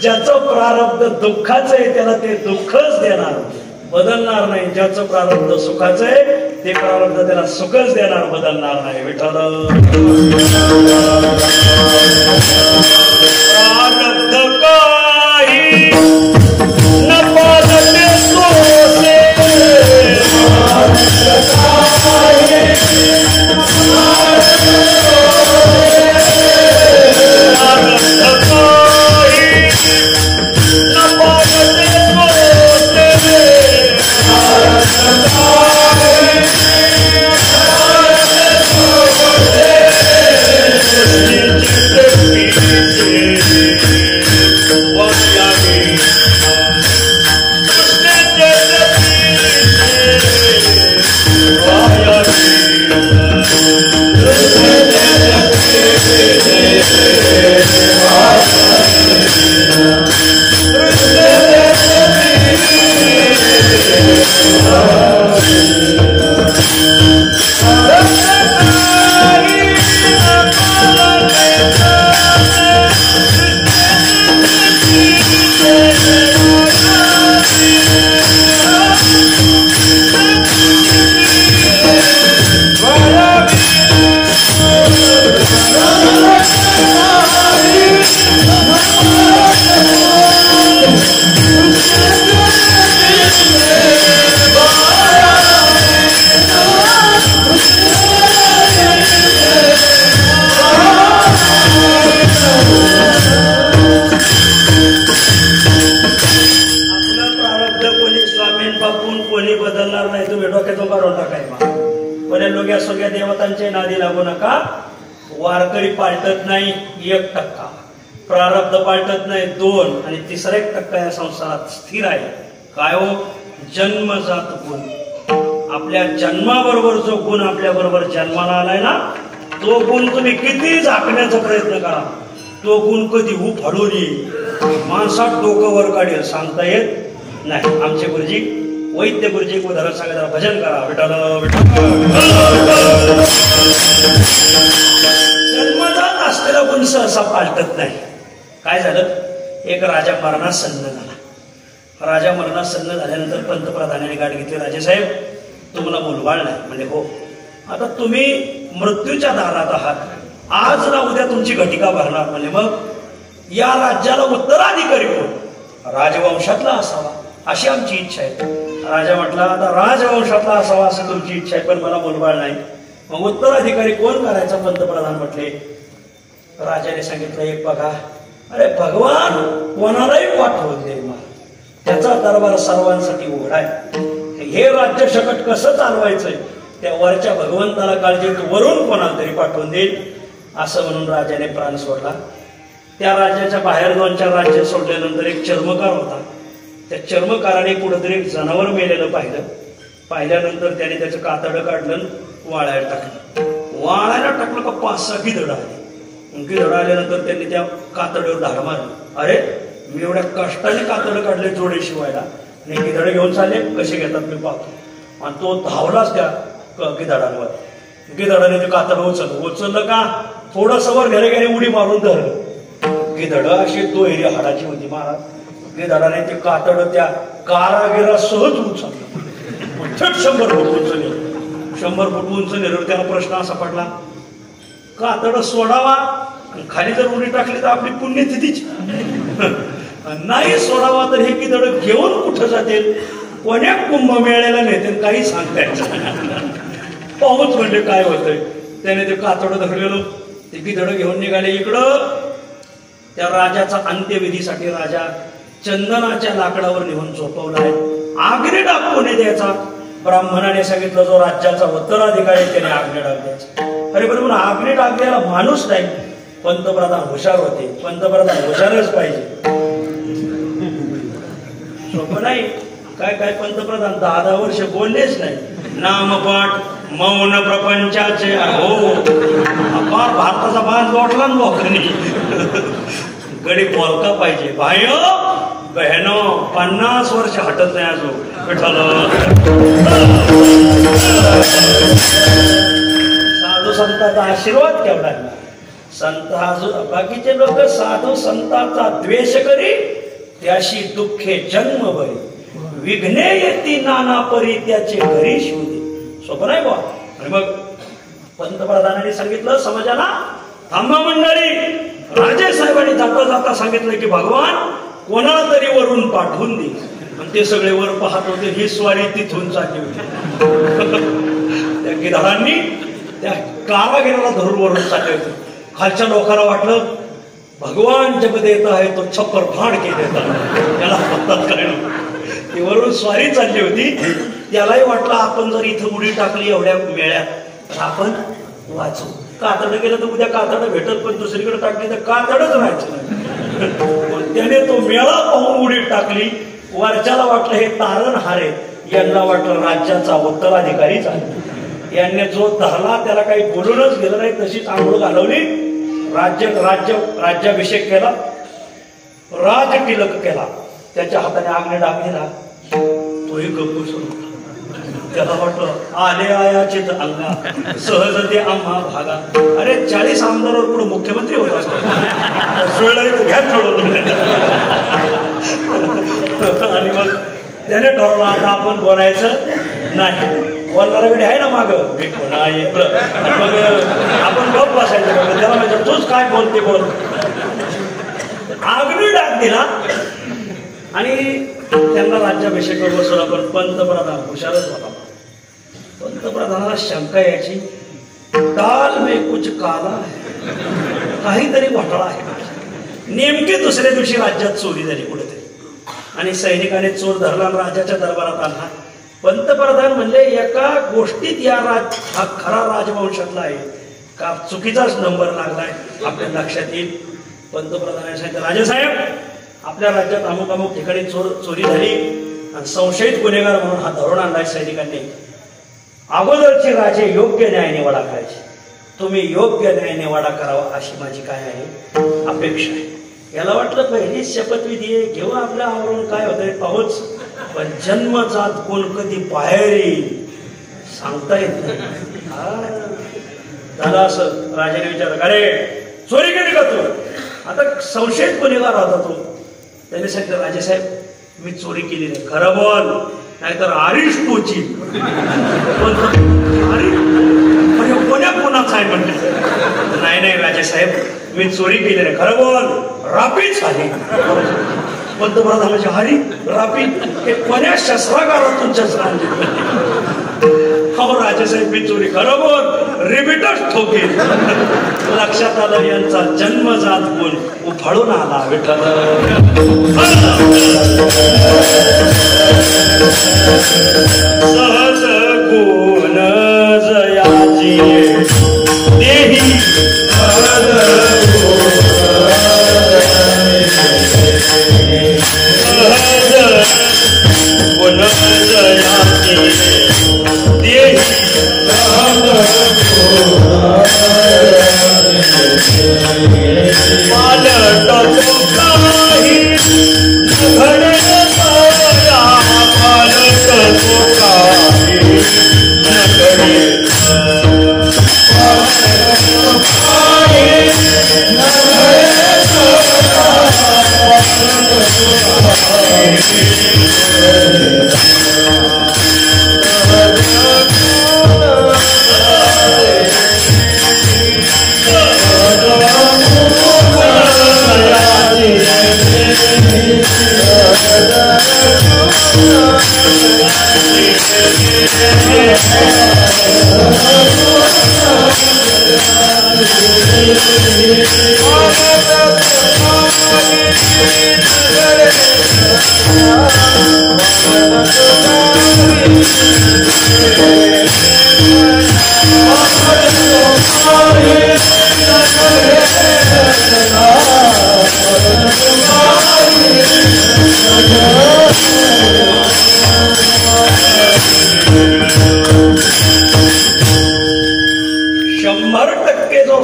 ज्याचं प्रारब्ध दुःखाचं आहे त्याला ते दुःखच देणार, बदलणार नाही. ज्याचं प्रारब्ध सुखाचं आहे ते प्रारब्ध त्याला सुखच देणार, बदलणार नाही. विठ्ठल प्रारब्ध काही न पालते सोसे, देवतांचे नादी लागू नका. वारकरी पालटत नाही 1%, प्रारब्ध पालटत नाही 2, आणि 3% या संसारात स्थिर आहे. काय हो, जन्मजात गुण. आपल्या जन्माबरोबर जो गुण आपल्या बरोबर जन्माला आलाय ना, तो गुण तुम्ही किती झाकण्याचा प्रयत्न करा, तो गुण कधी उफाडून येईल, माणसात डोकं वर काढेल सांगता येत नाही. आमचे गुरुजी वैद्य गुरुजी उदाहरण सांगायला भजन करा, विठ्ठल जन्मजात असलेला गुण सहसा पालटत नाही. काय झालं, एक राजा मरणास सन्न झाला. राजा मरणास सन्न झाल्यानंतर पंतप्रधानांनी गाठ घेतली, राजेसाहेब तुम्हाला मुलबाळ नाही. म्हणजे हो, आता तुम्ही मृत्यूच्या दारात आहात, आज ना उद्या तुमची घटिका भरणार. म्हणजे मग या राज्याला उत्तराधिकारी कोण, राजवंशातला असावा अशी आमची इच्छा आहे. राजा म्हटला, आता राजवंशातला असावा असं तुमची इच्छा आहे, पण मला मुलबाळ नाही, मग उत्तराधिकारी कोण करायचा. पंतप्रधान म्हटले. राजाने सांगितलं, एक बघा, अरे भगवान कोणालाही पाठवून दे, त्याचा दरबार सर्वांसाठी उघडा आहे. हे राज्य शकट कसं चालवायचंय त्या वरच्या भगवंताला काळजी, वरून कोणाला तरी पाठवून देईल असं म्हणून राजाने प्राण सोडला. त्या राज्याच्या बाहेर 2-4 राज्य सोडल्यानंतर एक चर्मकार होता. त्या चर्मकाराने कुठंतरी एक जनावर मेलेलं पाहिल्यानंतर त्याने त्याचं कातडं काढलं, वाळायला टाकलं. वाळायला टाकलं का 5-6 गिधडं आली. गिधडं आल्यानंतर त्यांनी त्या कातडीवर धाड मारली. अरे मी एवढ्या कष्टाने कातडं काढले जोडे शिवायला, आणि गिधडे घेऊन चालले, कसे घेतात मी पाहतो. आणि तो धावलाच त्या गिधडांवर. गिधडाने ते कातडं उचललं का थोडंसं वर गेले उडी मारून धरलं. गिधडं अशी दोहेरी हाडाची होती महाराज. गिधडाने ते कातडं त्या कारागिरा सहज उचललं, थेट 100 फूट उंचली. 100 फूट उंच नेल्यावर त्याला प्रश्न असा पडला, कातडं सोडावा आणि खाली जर उडी टाकली तर आपली पुण्यतिथीची, नाही सोडावा तर हे गिधडं घेऊन कुठं जातील, कोण्या कुंभमेळ्याला नेतील, काही सांगता येत. पाहूच म्हणजे काय होतंय. त्याने ते कातडं धरलेलं, ते गिधडं घेऊन निघाले इकडं. त्या राजाचा अंत्यविधीसाठी राजा चंदनाच्या लाकडावर नेऊन झोपवलाय. आग्ने डाग कोणी द्यायचा, ब्राह्मणाने सांगितलं जो राज्याचा उत्तराधिकारी त्याने आग्ने डाग द्यायचा. अरे बरोबर, आग्ने डाग द्यायला माणूस नाही. पंतप्रधान हुशार होते, पंतप्रधान हुशारच पाहिजे, सोपं नाही. काय पंतप्रधान 10 वर्ष बोललेच नाही. नामपाठ मौन प्रपंचाचे हो, अपार भारताचा बाज लोटला लोकांनी. गडी बोलका पाहिजे. भाइयो बहनो, 50 वर्ष हटत नाही अजून. विठ्ठल साधू संतांचा आशीर्वाद केवढा. संत बाकीचे लोक साधू संतांचा द्वेष करी, त्याशी दुःखे जन्म बरी, विघ्ने येती नाना परी त्याचे घरी शोधे. सोपं नाही बा. आणि मग पंतप्रधानांनी सांगितलं समाजाला, थांबा मंडळी. राजे साहेबांनी जाता जाता सांगितलं की भगवान कोणाला तरी वरून पाठवून दे. आणि ते सगळे वर पाहत होते. ही स्वारी तिथून चालली होती. त्या गिधाडांनी त्या कारागिराला धरून वरून चालले होते. खालच्या लोकांना वाटलं भगवान जब देता है तो छप्पर फाड के देता है, त्याला पत्तात करणं. ती वरून स्वारी चालली होती. त्यालाही वाटलं आपण जर इथं उडी टाकली एवढ्या मेळ्यात तर आपण वाचू. कातडं गेलं तर उद्या कातडं भेटत, पण दुसरीकडे टाकली तर कातडच राहायचं. त्याने तो मेळा पाहून उडी टाकली. वरच्याला वाटलं हे तारण हारे, यांना वाटलं राज्याचा उत्तराधिकारीच आहे. यांनी जो धरला त्याला काही बोलूनच गेलं नाही, तशीच आंघोळ घालवली. राज्याभिषेक केला, राजतिलक केला. त्याच्या हाताने आग्ने डाग दिला. तोही गप्प सोडला. त्याला वाटलं आले आयाचित अंगा सहज ते आम्हा भागा. अरे 40 आमदारावर पुढे मुख्यमंत्री होत असतो. घ्या ठरवलं. आणि मग त्याने ठरवलं आता आपण बोलायचं नाही. बोलणारा वेळी आहे ना माग, मग आपण गप बसायचं. त्याला माहिती तूच काय बोलते बोल. आग्ने डाग दिला आणि त्यांना राज्याभिषेकावर बसवला. पण पंतप्रधान हुशारच होता. पंतप्रधानाला शंका यायची, दाल में कुछ काला है, काहीतरी घोटाळा आहे. नेमके दुसऱ्या दिवशी राज्यात चोरी झाली कुठेतरी, आणि सैनिकाने चोर धरला, राजाच्या दरबारात आणला. पंतप्रधान म्हणले एका गोष्टीत हा खरा राजवंशातला आहे का चुकीचाच नंबर लागलाय आपल्या लक्षात येईल. पंतप्रधानाने सांगितलं, राजेसाहेब आपल्या राज्यात अमुक अमुक ठिकाणी चोरी झाली आणि संशयित गुन्हेगार म्हणून हा धरून आणलाय सैनिकांनी. अगोदरचे राजे योग्य न्याय निवडा करायचे, तुम्ही योग्य न्याय निवाडा करावा अशी माझी काय आहे अपेक्षा आहे. याला वाटलं पहिली शपथविधी आहे, घेऊ आपल्या आवरून काय होतंय पाहूच, पण जन्मजात कोण कधी बाहेर येईल सांगता येत नाही. झालं असं, राजाने विचारलं अरे चोरी केली का तू? आता संशयित गुन्हेगार होता तो. त्याने सांगितलं राजेसाहेब मी चोरी केली नाही, खरं बोल नाहीतर आरिश तोची. कोण्या कोणाच आहे म्हणले. नाही नाही राजेसाहेब मी चोरी केली नाही, खरं बोल रापीच आली. पंतप्रधानाची हरी रापी हे कोण्या शस्त्रागारातून शस्त्र आणली? हो राजेसाहेब मी चोरी, खरं बोल रिबीटच ठोके. लक्षात आलं यांचा जन्मजात गुण उफाळून आला विठ्ठल. सहज गुण जयाची देही गुण जयाची देही पालट काही घडे पाया पालट काही घडे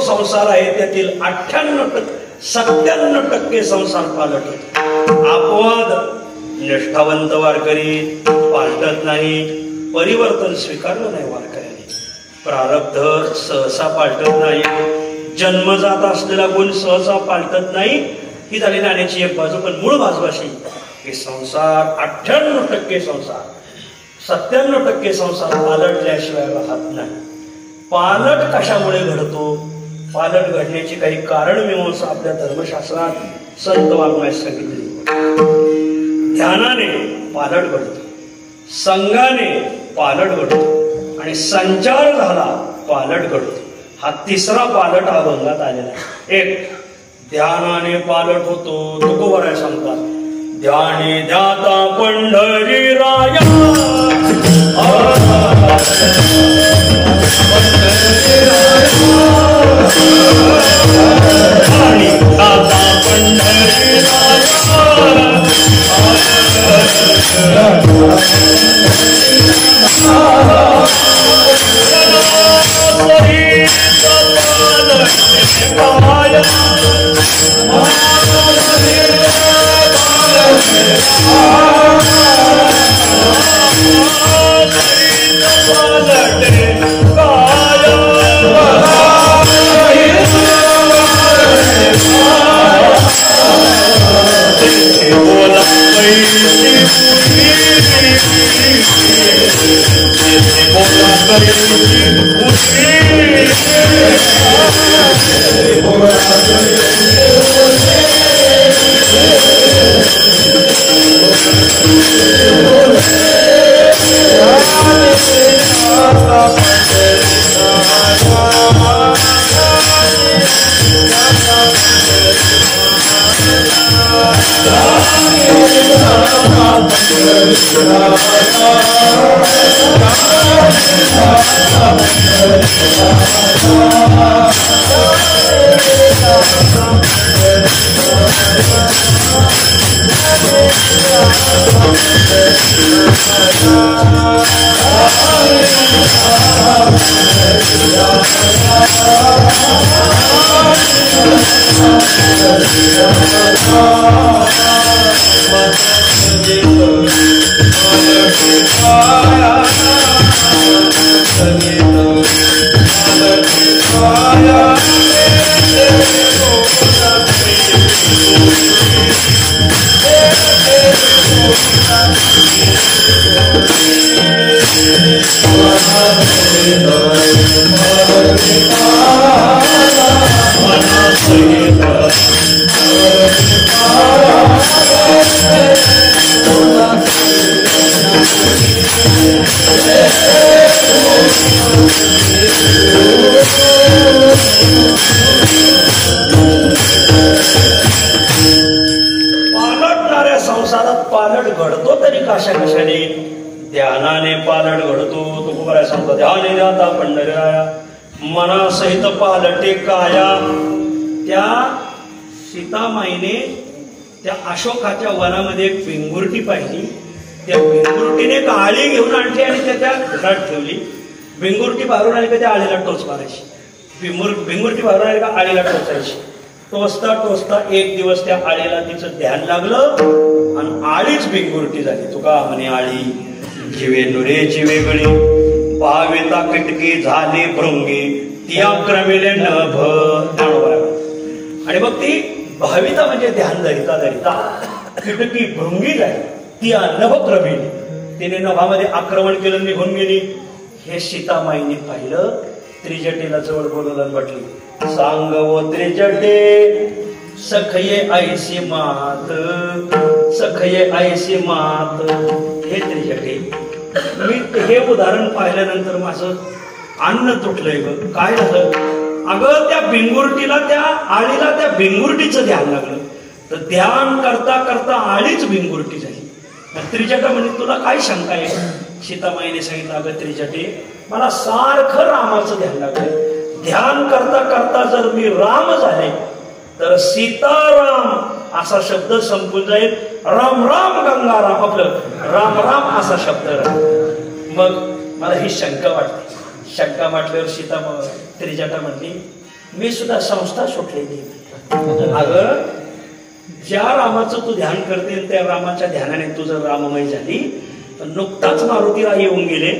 संसार आहे त्यातील 97% संसार पालट होतो. अपवाद निष्ठावंत वारकरी पालटत नाही, परिवर्तन स्वीकारलं नाही वारकऱ्याने. प्रारब्ध सहसा पालटत नाही, जन्मजात असलेला गुण सहसा पालटत नाही. ही झाली नाण्याची एक बाजू. पण मूळ बाजू अशी की संसार 98% संसार 97% संसार पालटल्याशिवाय राहत नाही. पालट कशामुळे घडतो? पालट घडण्याची काही कारण मीमांसा आपल्या धर्मशास्त्रात संत वाङ्मयात सांगितली. ध्यानाने पालट घडतो, संघाने पालट घडतो आणि संचार झाला पालट घडतो. हा तिसरा पालट अभंगात आलेला आहे. एक ध्यानाने पालट होतो. तुकोबराय सांगतात ध्याने ध्याता पंढरी राया आणि दाता पंढरी Oh पालटणाऱ्या संसारात पालट घडतो तरी कशा कशाने? ध्यानाने पालट घडतो. तुकोबाराय सांगतो, ध्याने जाता पंढरीराया मनासहित पालटे काया. त्या सीतामाईने त्या अशोकाच्या वनामध्ये एक भिंगुरटी पाहिली. त्या भिंगुरटीने एक आळी घेऊन आणली आणि त्या घरात ठेवली. भिंगुरटी बाहेरून आली का त्या आळीला टोच मारायची. भिंगुरटी बाहेरून आली का आळीला टोचायची. टोचता टोचता एक दिवस त्या आळीला तिचं ध्यान लागलं आणि आळीच भिंगुरटी झाली. तुका म्हणे आळी जिवे नुरेची वेगळी पावेता किटकी झाले भृंगी तिया क्रमिले नभ. आणि मग ती भाविता म्हणजे ध्यान धरिता धरिता किटकी भृंगी झाली. ती नभक्रमिली, तिने नभामध्ये आक्रमण केलं, निघून गेली. हे सीतामाईने पाहिलं. त्रिजटेला जवळ बोलवलं म्हटली, सांग वो त्रिजटे सखये ऐसी मात, सखये ऐसी मात. हे त्रिजटे, मी हे उदाहरण पाहिल्यानंतर माझं अन्न तुटलंय ग. काय झालं? अगं त्या भिंगुरटीला, त्या आळीला त्या भिंगुरटीचं ध्यान लागलं. तर ध्यान करता करता आळीच भिंगुरटी झाली. त्रिजटा म्हणजे तुला काय शंका आहे? सीतामाईने सांगितलं, अगं त्रिजटे, मला सारखं रामाचं ध्यान लागलं. ध्यान करता करता जर मी राम झाले तर सीताराम असा शब्द संपून जाईल. राम राम गंगाराम, आपलं राम राम असा शब्द राहील. मग मला ही शंका वाटते. शंका वाटल्यावर त्रिजटा म्हटली, मी सुद्धा संस्था सुटलेली. अगं, ज्या रामाचं तू ध्यान करते त्या रामाच्या ध्यानाने तू जर राममय झाली तर नुकताच मारुतीराय येऊन गेले.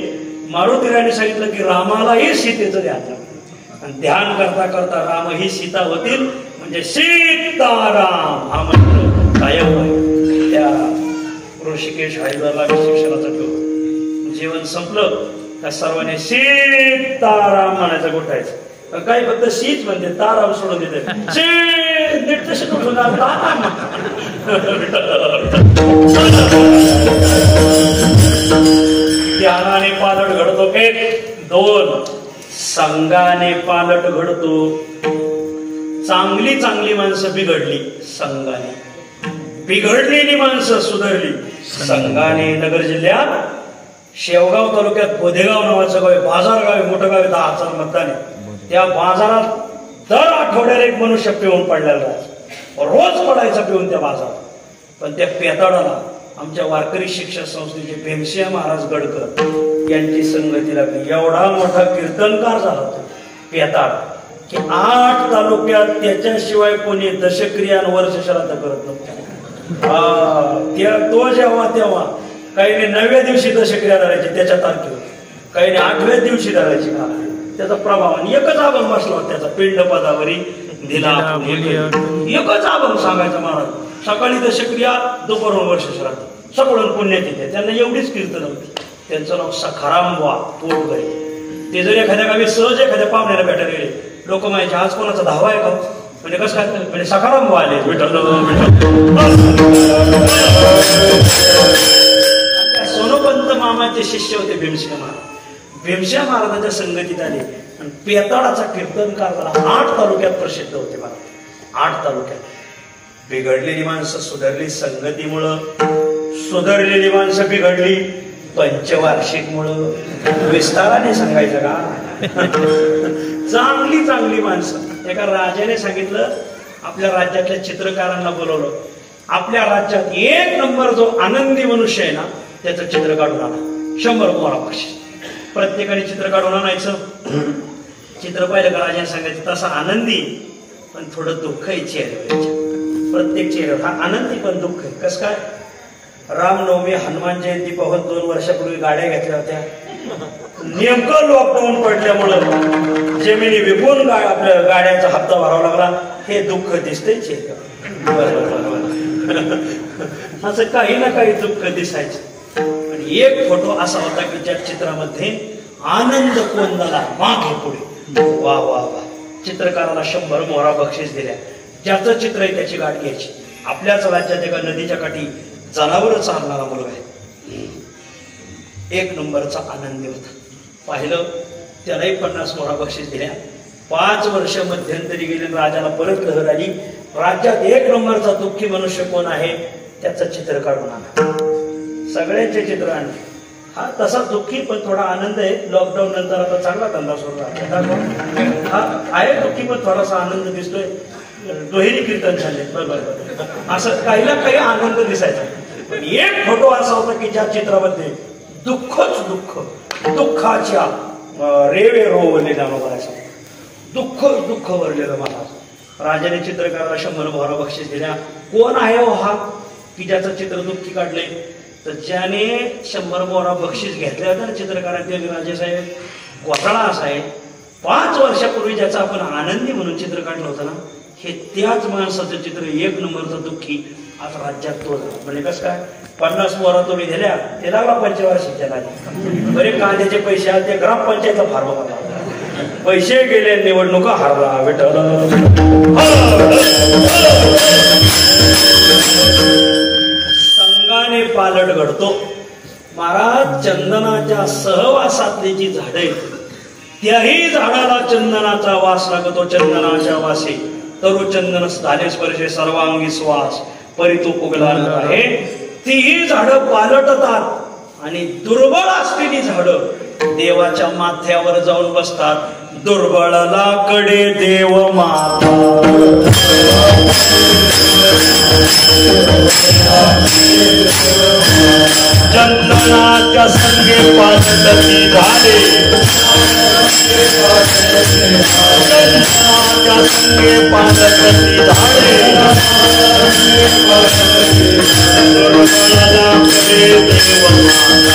मारुतीरायने सांगितलं की रामालाही सीतेचं ध्यान लागलं आणि ध्यान करता करता राम ही सीता होतील. म्हणजे सीताराम हा मंत्र कायम आहे. त्या ऋषिकेश हरिद्वारला शिक्षणाचा ठेव. जेवण संपलं का सर्वांनी सीताराम म्हणायचं गोठायचं. काही फक्त सीच म्हणते, ताराम सोडून देते. ध्यानाने पालट घडतो. 1 2 संघाने पालट घडतो. चांगली चांगली माणसं बिघडली संघाने, बिघडलेली माणसं सुधारली संघाने. नगर जिल्ह्यात शेवगाव तालुक्यात बोधेगाव नावाचं गाव आहे, बाजार गाव आहे, मोठं गाव आहे, 10,000 मतदान आहे. त्या बाजारात दर आठवड्याला एक मनुष्य पिऊन पडलेला राहायचा. रोज पडायचा पिऊन त्या बाजारात. पण त्या पेताडाला आमच्या वारकरी शिक्षक संस्थेचे भीमसिंह महाराज गडकर यांची संगती लागली. एवढा मोठा कीर्तनकार झाला तो पेताड की 8 तालुक्यात त्याच्याशिवाय कोणी दशक्रिया वर्ष श्राद्ध करत नव्हतं. तो जेव्हा तेव्हा काहीने 9व्या दिवशी दशक्रिया धरायची त्याच्या तारखेवर, काहीने 8व्या दिवशी धरायची. का त्याचा प्रभाव आणि एकच अभंग बसला होता त्याचा, पिंड पदावरी दिला एकच अभंग सांगायचा महाराज. सकाळी दशक्रिया, दुपारून वर्ष श्राद्ध, सकाळून पुण्यतिथी. त्यांना एवढीच कीर्तन होती. त्यांचं नाव सखाराम वा पोटगरे. ते जर एखाद्या गावी सहज एखाद्या पाहुण्याला भेटायला गेले, लोक माहिती आज कोणाचा धावा आहे का म्हणजे कसं काय म्हणजे सखाराम वा आले. सोनोपंत मामाचे शिष्य होते भीमसिंह महाराज. भीमसिंह महाराजांच्या संगतीत आले आणि पेताडाचा कीर्तनकार झाला. 8 तालुक्यात प्रसिद्ध होते महाराज. 8 तालुक्यात बिघडलेली माणसं सुधारली संगतीमुळं, सुधारलेली माणसं बिघडली पंचवार्षिक मुळे. विस्ताराने सांगायचं का? चांगली चांगली माणसं. एका राजाने सांगितलं, आपल्या राज्यातल्या चित्रकारांना बोलवलं. आपल्या राज्यात 1 नंबर जो आनंदी मनुष्य आहे ना त्याचं चित्र काढून आणा. 100 मोहरा बक्षीस. प्रत्येकाने चित्र काढून आणायचं. चित्र पाहिलं का राजाने सांगायचं तसा आनंदी पण थोडं दुःख चेहऱ्यावर. प्रत्येक चेहऱ्यावर हा आनंदी पण दुःख आहे. कसं काय? रामनवमी, हनुमान जयंती पाहून 2 वर्षापूर्वी गाड्या घेतल्या होत्या. नेमकं लॉकडाऊन पडल्यामुळं जमिनी विकून आपल्या गाड्याचा हप्ता भरावा लागला. हे दुःख दिसतंय चेहऱ्यावर. असं काही ना काही दुःख दिसायचं. आणि एक फोटो असा होता की ज्या चित्रामध्ये आनंद कोंदाला मागे पुढे. वा वा वा. चित्रकाराला 100 मोहरा बक्षीस दिल्या. ज्याचं चित्र आहे त्याची गाठ घ्यायची. आपल्याच राज्यात एका नदीच्या काठी जनावर चालणारा मुलगा आहे. 1 नंबरचा आनंदी होता. पाहिलं, त्यालाही 50 मोहरा बक्षीस दिल्या. 5 वर्ष मध्यंतरी गेले. राजाला परत लहर आली. राज्यात 1 नंबरचा दुःखी मनुष्य कोण आहे त्याचं चित्र काढून आणा. सगळ्यांचे चित्र आणले. हा तसा दुःखी पण थोडा आनंद आहे. लॉकडाऊन नंतर आता चांगला धंदा सुरू झाला. हा आहे दुःखी पण थोडासा आनंद दिसतोय. दुहेरी कीर्तन झाले. बरोबर. असं काही ना काही आनंद दिसायचा. पण एक फोटो असा होता की ज्या चित्रामध्ये दुःखच दुःख, दुःखाच्या रेवे रोवले जाणं करायचं. दुःखच दुःख भरलेलं मला. राजाने चित्रकाराला 100 मोहरा बक्षीस दिल्या. कोण आहे हो हा की ज्याचं चित्र दुःखी काढलंय? तर ज्याने 100 मोहरा बक्षीस घेतले होते ना चित्रकारांचे राजेसाहेब, घोटाळा असा आहे 5 वर्षापूर्वी ज्याचं आपण आनंदी म्हणून चित्र काढलं होतं ना, हे त्याच माणसाचं चित्र 1 नंबरचा दुःखी आज राज्यात तो झाला. म्हणजे कसं काय? 50 मोहरा तुम्ही दिल्या, ते लागला पंचवार्षिकच्या लागली. बरे कांद्याचे पैसे आले, ते ग्रामपंचायतचा फार्म भरला. पैसे गेले, निवडणुका हारला. संघाने पालट घडतो. महाराज, चंदनाच्या सहवासातली जी झाडं आहेत त्याही झाडाला चंदनाचा वास लागतो. चंदनाच्या वासे तरु चंदन झाले स्पर्शे सर्वांगी श्वास परितू पुगला आहे. तीही झाडं पालटतात आणि दुर्बळ असलेली झाडं देवाच्या माथ्यावर जाऊन बसतात. दुर्बळला कडे देव माता. चंदनाच्या संगे पालटती झाले. चंदनाच्या संगे पालटती झाले. दुर्बळला कडे देव माता.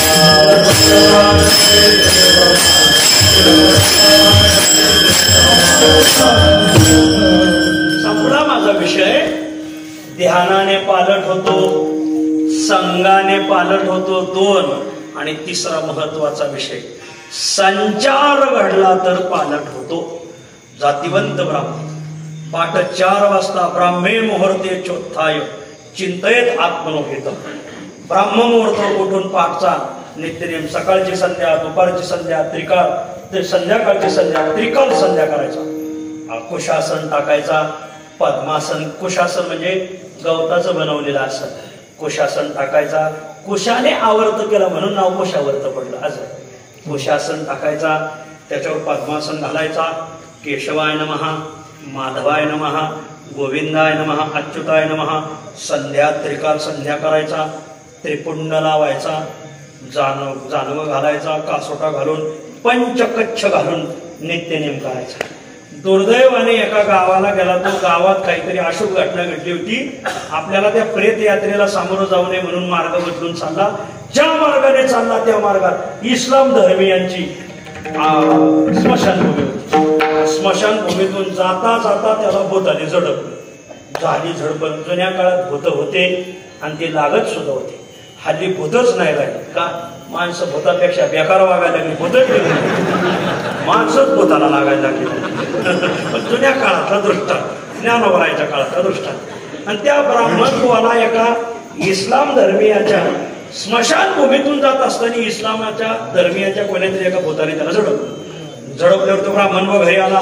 संपला माझा विषय. ध्यानाने पालट होतो, संघाने पालट होतो 2. आणि 3रा महत्वाचा विषय, संचार घडला तर पालट होतो. जातिवंत ब्राह्मण पाठ 4 वाजता ब्राह्मे मुहूर्ते चोत्थाय चिंतयत आत्मनोहित. ब्राह्म मुहूर्त उठून पाठचा नित्यनेम. सकाळची संध्या, दुपारची संध्या, त्रिकाळ, संध्याकाळची संध्या, त्रिकाल संध्या करायचा. कुशासन टाकायचा. पद्मासन, कुशासन म्हणजे गवताचं बनवलेलं आसन. कुशासन टाकायचा. कुशाने आवर्त केला म्हणून नाव कुशावर्त पडलं. असं कुशासन टाकायचा. त्याच्यावर पद्मासन घालायचा. केशवाय नमः, माधवाय नमः, गोविंदाय नमः, अच्युताय नमः. संध्या त्रिकाल संध्या करायचा. त्रिपुंड लावायचा. जानव घालायचा. कासोटा घालून पंचकच्छ घालून नित्यनेम करायचा. दुर्दैवाने एका गावाला गेला. तो गावात काहीतरी अशुभ घटना घडली होती. आपल्याला त्या प्रेत यात्रेला सामोरं जाऊ नये म्हणून मार्ग बदलून चालला. ज्या मार्गाने चालला त्या मार्गात इस्लाम धर्मीयांची स्मशानभूमी होती. स्मशानभूमीतून जाता जाता त्याला भूताने झडपलं. झाली झडपण. जुन्या काळात भूत होते आणि ते लागत सुद्धा होते. हल्ली भूतच नाही राहिले. का? माणसं भूतापेक्षा बेकार वागायला लागली. भूतच माणसंच भूताला लागायला लागली. जुन्या काळातला दृष्टांत, ज्ञानोबरायच्या काळातला दृष्टांत. आणि त्या ब्राह्मण बुवाला एका इस्लाम धर्मीयाच्या स्मशानभूमीतून जात असताना इस्लामाच्या धर्मीयाच्या कोणत्यातरी एका भूताने त्याला झडपलं. झडपल्यावर तो ब्राह्मण बुवा घरी आला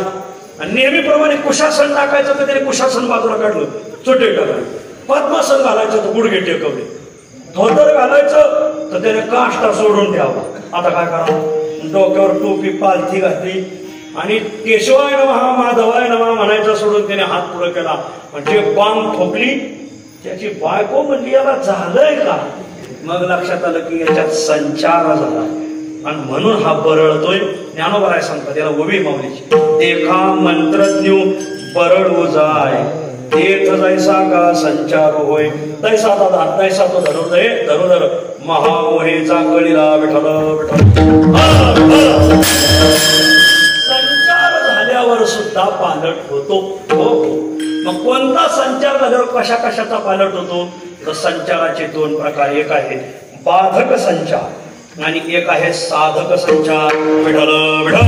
आणि नेहमीप्रमाणे कुशासन टाकायचं तर त्याने कुशासन बाजूला काढलं. चोटे टाकलं. पद्मासन घालायचं तर गुडघे टेकवले. धोतर घालायचं तर त्याने काष्टा सोडून ठेवला. आता काय करावं? डोक्यावर टोपी पालथी घातली आणि केशवाय नमः, माधवाय नमः म्हणायचं सोडून त्याने हात पुढे केला. म्हणजे बांग ठोकली. त्याची बायको म्हणली याला झालंय का? मग लक्षात आलं की याच्यात संचार झाला आणि म्हणून हा बरळतोय. ज्ञानोबराय सांगतात त्याला उभी माऊलीची. देखा मंत्रज्ञ बरळ उजाय देत जैसा का संचार होय तैसा तैसा तो धरोधर महामोहेचा कळीला विठ्ठल संचार झाल्यावर सुद्धा पालट होतो. हो मग कोणता संचार झाल्यावर कशा कशाचा पालट होतो तर संचाराचे दोन प्रकार, एक आहे बाधक संचार आणि एक आहे साधक संचार. विठ्ठल विठ्ठल.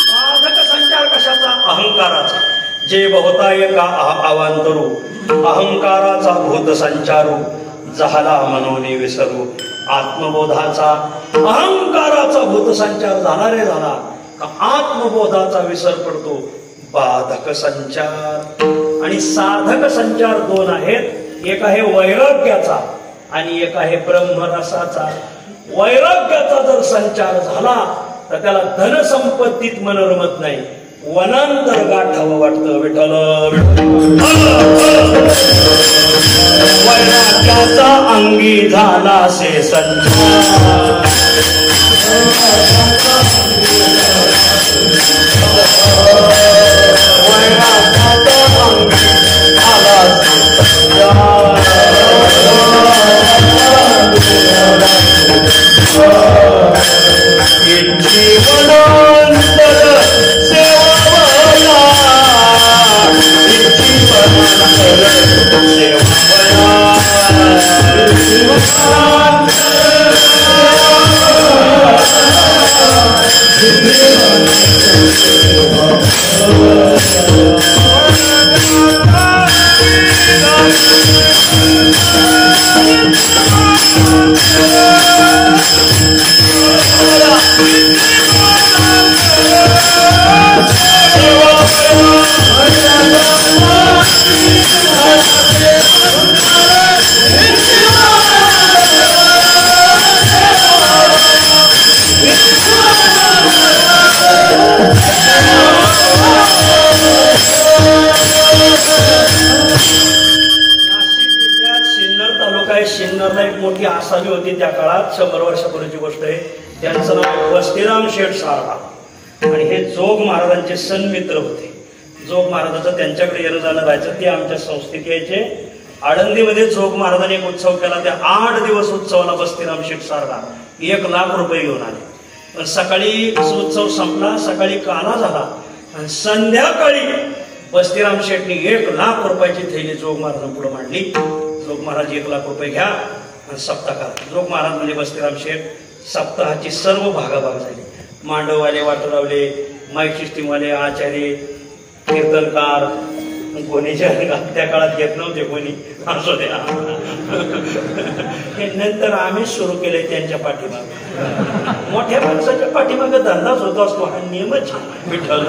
बाधक संचार कशाचा? अहंकाराचा. जे बहुता एका अवांतरू अहंकाराचा भूत संचारू झाला मनोनी विसरू. आत्मबोधाचा अहंकाराचा भूत संचार झाला रे झाला का आत्मबोधाचा विसर पडतो. बाधक संचार आणि साधक संचार दोन आहेत, एक आहे वैराग्याचा आणि एक आहे ब्रह्मरसाचा. वैराग्याचा जर संचार झाला तर त्याला धनसंपत्तीत मन रमत नाही, वनांतर गाठावं वाटतं. विठ्ठल वैराग्याचा अंगी झाला से संचार. सिन्नरला एक मोठी आसामी होती त्या काळात, 100 वर्षापूर्वीची गोष्ट आहे. त्यांचं नाव वस्तीराम शेठ सारडा आणि हे जोग महाराजांचे सन्मित्र होते. जोग महाराजाचं त्यांच्याकडे येणं जाणं राहायचं. ते आमच्या संस्थेत यायचे. आळंदीमध्ये जोग महाराजांनी एक उत्सव केला. त्या 8 दिवस उत्सवाला वस्तीराम शेठ सारडा 1 लाख रुपये घेऊन आले. पण सकाळी उत्सव संपला, सकाळी काना झाला आणि संध्याकाळी वस्तीराम शेठनी 1 लाख रुपयाची थैली जोग महाराजांना पुढे मांडली. जोग महाराज 1 लाख रुपये घ्या आणि सप्ताह करा. जोग महाराज म्हणजे वस्तीराम शेठ. सप्ताहाची सर्व भागाभाग झाली. मांडववाले वाटू लावले, माईक सिस्टीमवाले, आचार्य, कीर्तनकार, कोणीच्या त्या काळात घेत नव्हते कोणी, असो द्या. हे नंतर आम्ही सुरू केले त्यांच्या पाठीमागे. मोठ्या माणसाच्या पाठीमागे धंदाच होत असतो, हा नियमच. विठ्ठल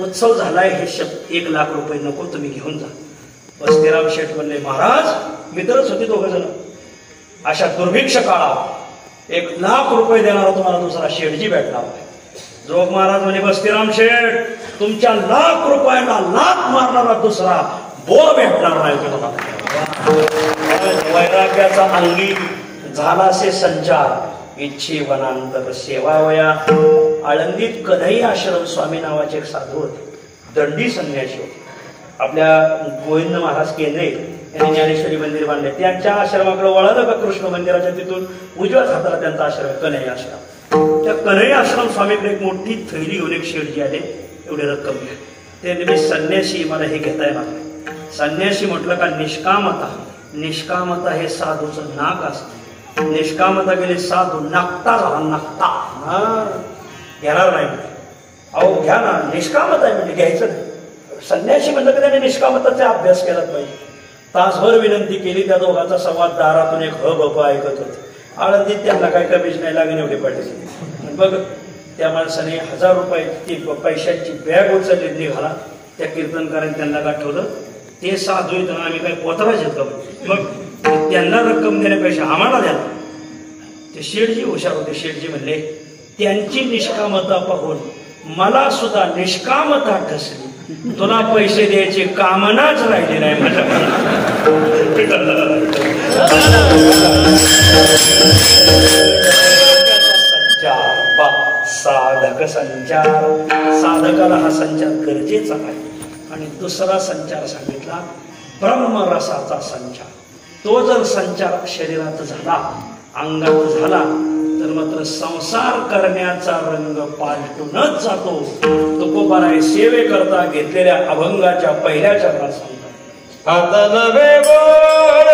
उत्सव झालाय, हे 1 लाख रुपये नको, तुम्ही घेऊन जा. वस्तीराम शेठ म्हणले, महाराज मित्रच होते 2 जण. अशा दुर्भिक्ष काळात 1 लाख रुपये देणारा तुम्हाला दुसरा शेठजी भेटला. जोग महाराज म्हणे, वस्तीराम शेठ तुमच्या 1 लाख रुपयाला लाथ मारणारा दुसरा बोर भेटणार नाही तुम्हाला. वैराग्याचा अंगी झाला से संचार, इच्छे वनांतर सेवावया. आळंदीत कन्हई आश्रम स्वामी नावाचे एक साधू होते, दंडी संन्यासी होते. आपल्या गोविंद महाराज केंद्रे यांनी ज्ञानेश्वरी मंदिर बांधले. त्यांच्या आश्रमाकडे वळालं का कृष्ण मंदिराच्या तिथून उजव्याच हाताला त्यांचा आश्रम आहे, कन्हई आश्रम. त्या कन्हई आश्रम स्वामीकडे एक मोठी थैली घेऊन एक शेठजी आले, एवढी रक्कम घ्या. ते मी संन्यासी, मला हे घेता येणार नाही. संन्यासी म्हटलं का निष्कामता. निष्कामता हे साधूचं नाक असतं. निष्कामता गेले साधू नाकता झाला, नाकता. घेणार नाही. अहो घ्या ना, निष्कामता आहे म्हणजे घ्यायचं नाही. संन्यासी म्हणलं की त्याने निष्कामताचा अभ्यास केला पाहिजे. तासभर विनंती केली. त्या दोघांचा संवाद दारातून एक हब ऐकत होते. आळंदीत त्यांना काही कमीच नाही लागेल, एवढे पडले. बघ त्या माणसाने 1000 रुपयाची पैशांची बॅग उचलली, निघाला. त्या कीर्तनकाराने त्यांना गाठवलं, ते साधू येतं आम्ही काही पोतराच येतो. मग त्यांना रक्कम देण्यापेक्षा आम्हाला द्या. ते शेठजी हुशार होते. शेठजी म्हणले, त्यांची निष्कामता पाहून मला सुद्धा निष्कामता ठसली. तुला पैसे द्यायची कामनाच राहिली नाही माझ्या. साधक संचार, साधकाला हा संचार गरजेचा आहे. आणि दुसरा संचार सांगितला ब्रह्मरसाचा संचार. तो जर संचार शरीरात झाला, अंगात झाला, तर मात्र संसार करण्याचा रंग पालटूनच जातो. तुकोबाराय सेवे करता घेतलेल्या अभंगाच्या पहिल्या चरणात सांगतात, आता नवे गोड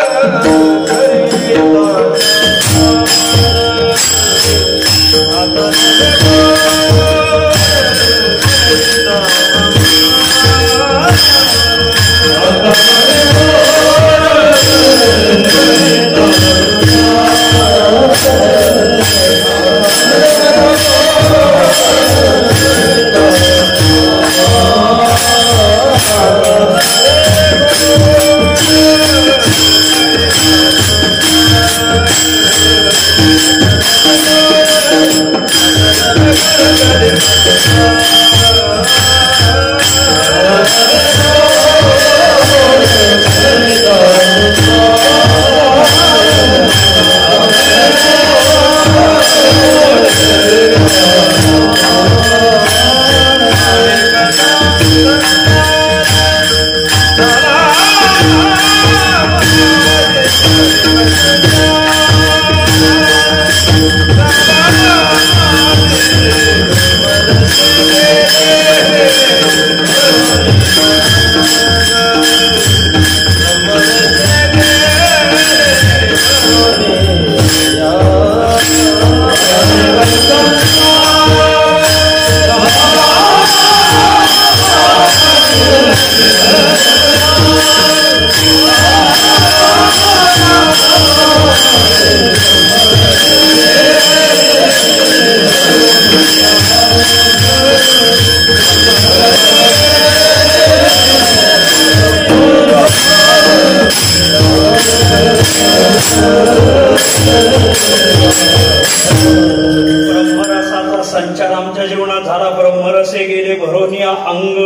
ब्रह्मरसाचा संचार आमच्या जीवनात झाला. ब्रह्मरसे गेले भरोनिया अंग,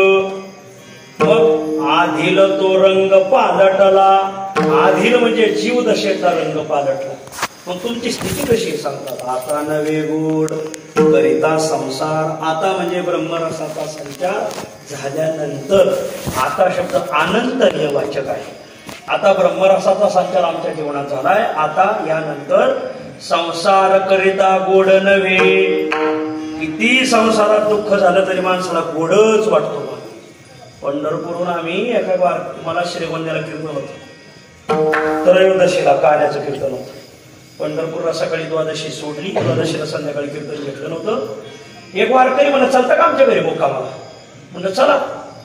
मग आधील तो रंग पालटला. आधील म्हणजे जीव दशेचा रंग पालटला. मग तुमची स्थिती कशी सांगतात, आता नवे गोड करिता संसार. आता म्हणजे ब्रह्मरसाचा संचार झाल्यानंतर आता शब्द आनंतर्य वाचक आहे. आता ब्रह्मरसाचा संचार आमच्या जीवनात झालाय. आता यानंतर संसार करिता गोड नव्हे. किती संसारात दुःख झालं तरी माणसाला गोडच वाटतो. पंढरपूरहून आम्ही एका बार मला श्रीगोंद्याला कीर्तन होतं, त्रयोदशीला कार्याचं कीर्तन होतं. पंढरपूरला सकाळी द्वादशी सोडली, द्वादशीला संध्याकाळी कीर्तन घेतलं नव्हतं. एक वारकरी म्हणत चालतं का आमच्या घरी मुक्कामाला? म्हणलं चला.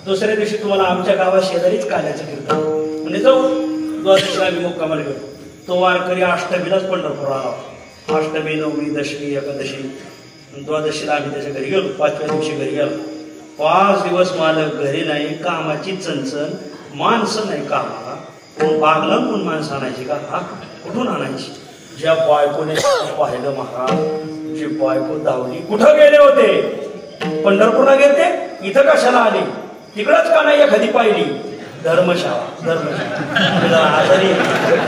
दुसऱ्या दिवशी तुम्हाला आमच्या गावात शेजारीच कार्याचं कीर्तन म्हणजे जाऊ. द्वादशीला आम्ही मुक्कामाला गेलो. तो वारकरी अष्टमीलाच पंढरपूर आला. अष्टमी, नवमी, दशमी, एकादशी, द्वादशीला आम्ही त्याच्या घरी गेलो. 5व्या दिवशी घरी गेलो. 5 दिवस मालक घरी नाही, कामाची चणचण, माणसं नाही कामाला. कोण बागला कोण माणसं आणायची का? हा कुठून आणायची? ज्या बायकोने पाहिलं महाराज, जी बायको धावली. कुठं गेले होते? पंढरपूरला गेले. इथं कशाला आले? तिकडच का नाही एखादी पाहिली? धर्मशाळा. धर्मशाळा आजारी,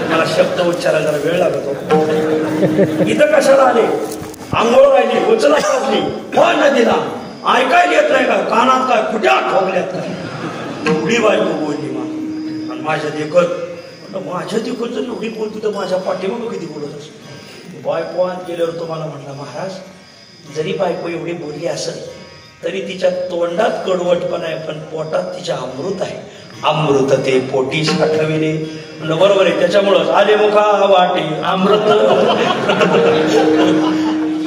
मला शब्द उच्चारायला जरा वेळ लागत होता. इथं कशाला आले? आंघोळ राहिली, उचला टाकली, कोण नदीला ऐकायला येत नाही का? कानात काय कुठ्या ठोकल्यात काय? एवढी बायको बोलली मला. आणि माझ्या देखत माझ्या देखत जर एवढी बोलती तर माझ्या पाठीमागं किती बोलत असतो. बायको आत गेल्यावर तुम्हाला म्हटलं, महाराज जरी बायको एवढी बोलली असेल तरी तिच्या तोंडात कडवटपणा आहे, पण पोटात तिच्या अमृत आहे. अमृत ते पोटी साठविले. म्हणलं बरोबर आहे. त्याच्यामुळंच आले मुखा वाटे अमृत.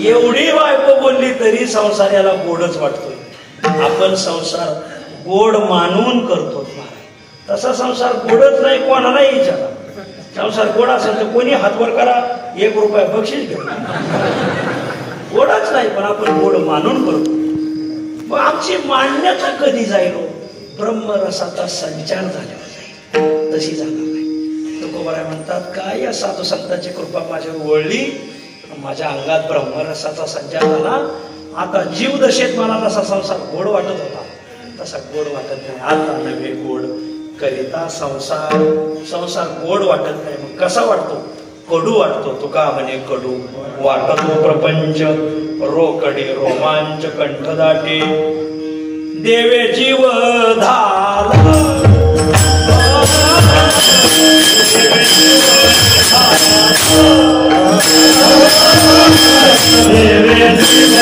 एवढी बायको बोलली तरी संसार याला गोडच वाटतोय. आपण संसार गोड मानून करतो महाराज. तसा संसार गोडच नाही. कोणालाही विचारा, संसार गोड असेल तर कोणी हातवर करा, 1 रुपया बक्षीस घ्या. गोडच नाही, पण आपण गोड मानून करतो. मग आमची मान्यता कधी जाईल? ब्रह्मरसाचा संचार झाल्यावर जाईल. तशी जाणार नाही. तुकोबाराय म्हणतात, काय या साधू संतांची कृपा माझ्यावर वळली, माझ्या अंगात ब्रह्मरसाचा संचार झाला. आता जीव दशेत मला तसा संसार गोड वाटत होता, तसा गोड वाटत नाही. आता नव्हे गोड करिता संसार. संसार गोड वाटत नाही. मग कसा वाटतो? कडू वाटतो. तुका म्हणे कडू वाटतो प्रपंच. रोकडे रोमांच कंठदाटे देवे जीव धाला देवे जीव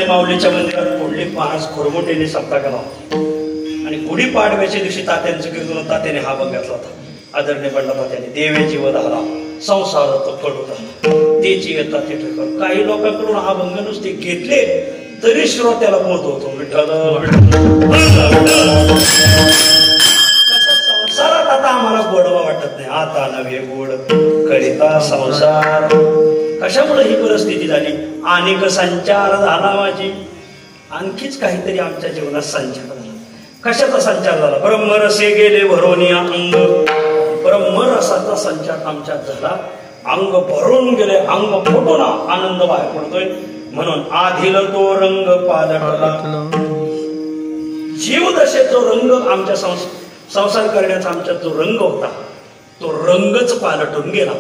माऊलीच्या मंदिरात पुढले 5 खोरमोटेने सप्ताह केला होता आणि गुढीपाडव्याच्या दिवशी तात्यांचं कीर्तन तात्याने हा अभंग घातला होता. आदरणीय बंडा तात्याने देवे जीव धारा संसार तो कडूता तेची येतात ते ठिकाण. काही लोकांकडून हा अभंग नुसते घेतले तरी श्रोत्याला बोध होतो विठ्ठल संसारात आता आम्हाला गोडवा वाटत नाही. आता नव्हे गोड करिता संसार. कशामुळे ही परिस्थिती झाली? अनेक संचार झाला माझी. आणखीच काहीतरी आमच्या जीवनात संचार झाला. कशाचा संचार झाला? ब्रह्मरसे गेले भरोनिया अंग. ब्रह्मरसाचा संचार आमच्यात झाला. अंग भरून गेले, अंग फुटून आनंद बाहेर पडतोय. म्हणून आधील तो रंग पालटला. जीवदशेत जो रंग आमच्या संसार करण्याचा आमच्यात जो रंग होता तो रंगच पालटून गेला.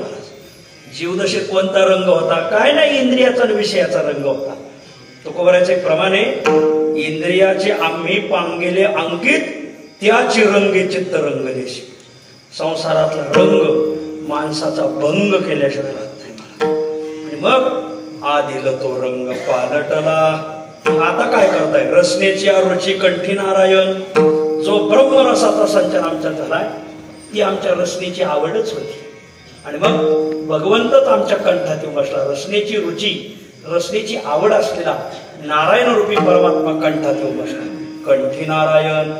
जीवदशेत कोणता रंग होता? काय नाही, इंद्रियाचा आणि विषयाचा रंग होता. तुकोबराच्या प्रमाणे इंद्रियाचे आम्ही पांगेले अंकित त्याची रंगे चित्त रंग देशी. संसारातला रंग माणसाचा भंग केल्याशिवाय राहत नाही मला. आणि मग आधील तो रंग पालटला. आता काय करताय? रसनेची रुची कंठी नारायण. जो ब्रह्मरसाचा संचार आमच्यात झालाय ती आमच्या रसनेची आवडच होती. आणि मग भगवंतच आमच्या कंठात येऊन बसला. रसनेची रुची, रसनेची आवड असलेला नारायण रूपी परमात्मा कंठात येऊन बसला. कंठी नारायण.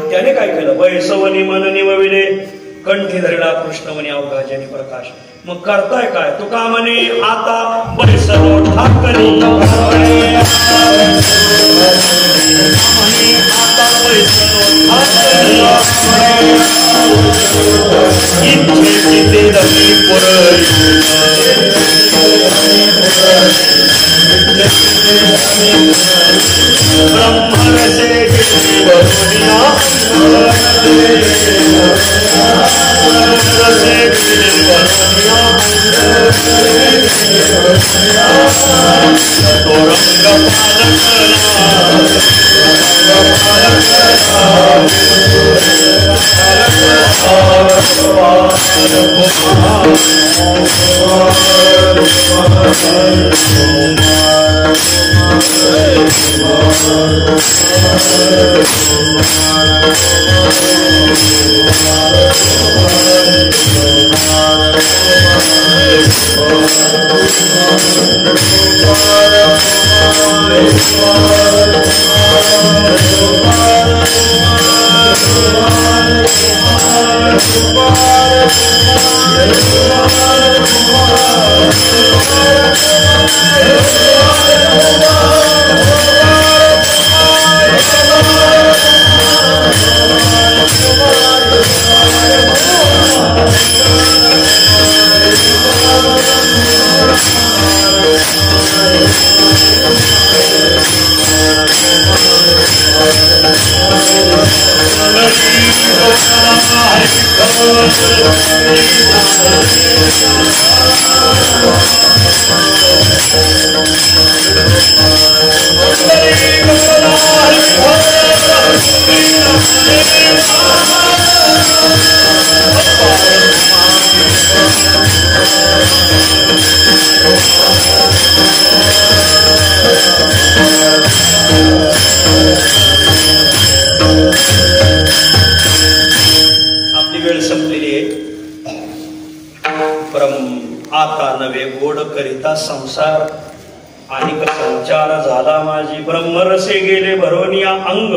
त्याने काय केलं? वैसवनी मन निवविले कंठी धरला कृष्णवनी अवघाजनी प्रकाश. मग करताय काय? तुका म्हणे आता बैसलो ठाकरी. आता बैसलो ठाकरी. इच्छेची ते रमी पुरई. ब्रह्मरसे गेली भरोनिया तो रंग Hare आपली वेळ संपलेली आहे. आता नवे गोड करिता संसार आणि संचार झाला माझी. ब्रह्मरसे गेले भरोनिया अंग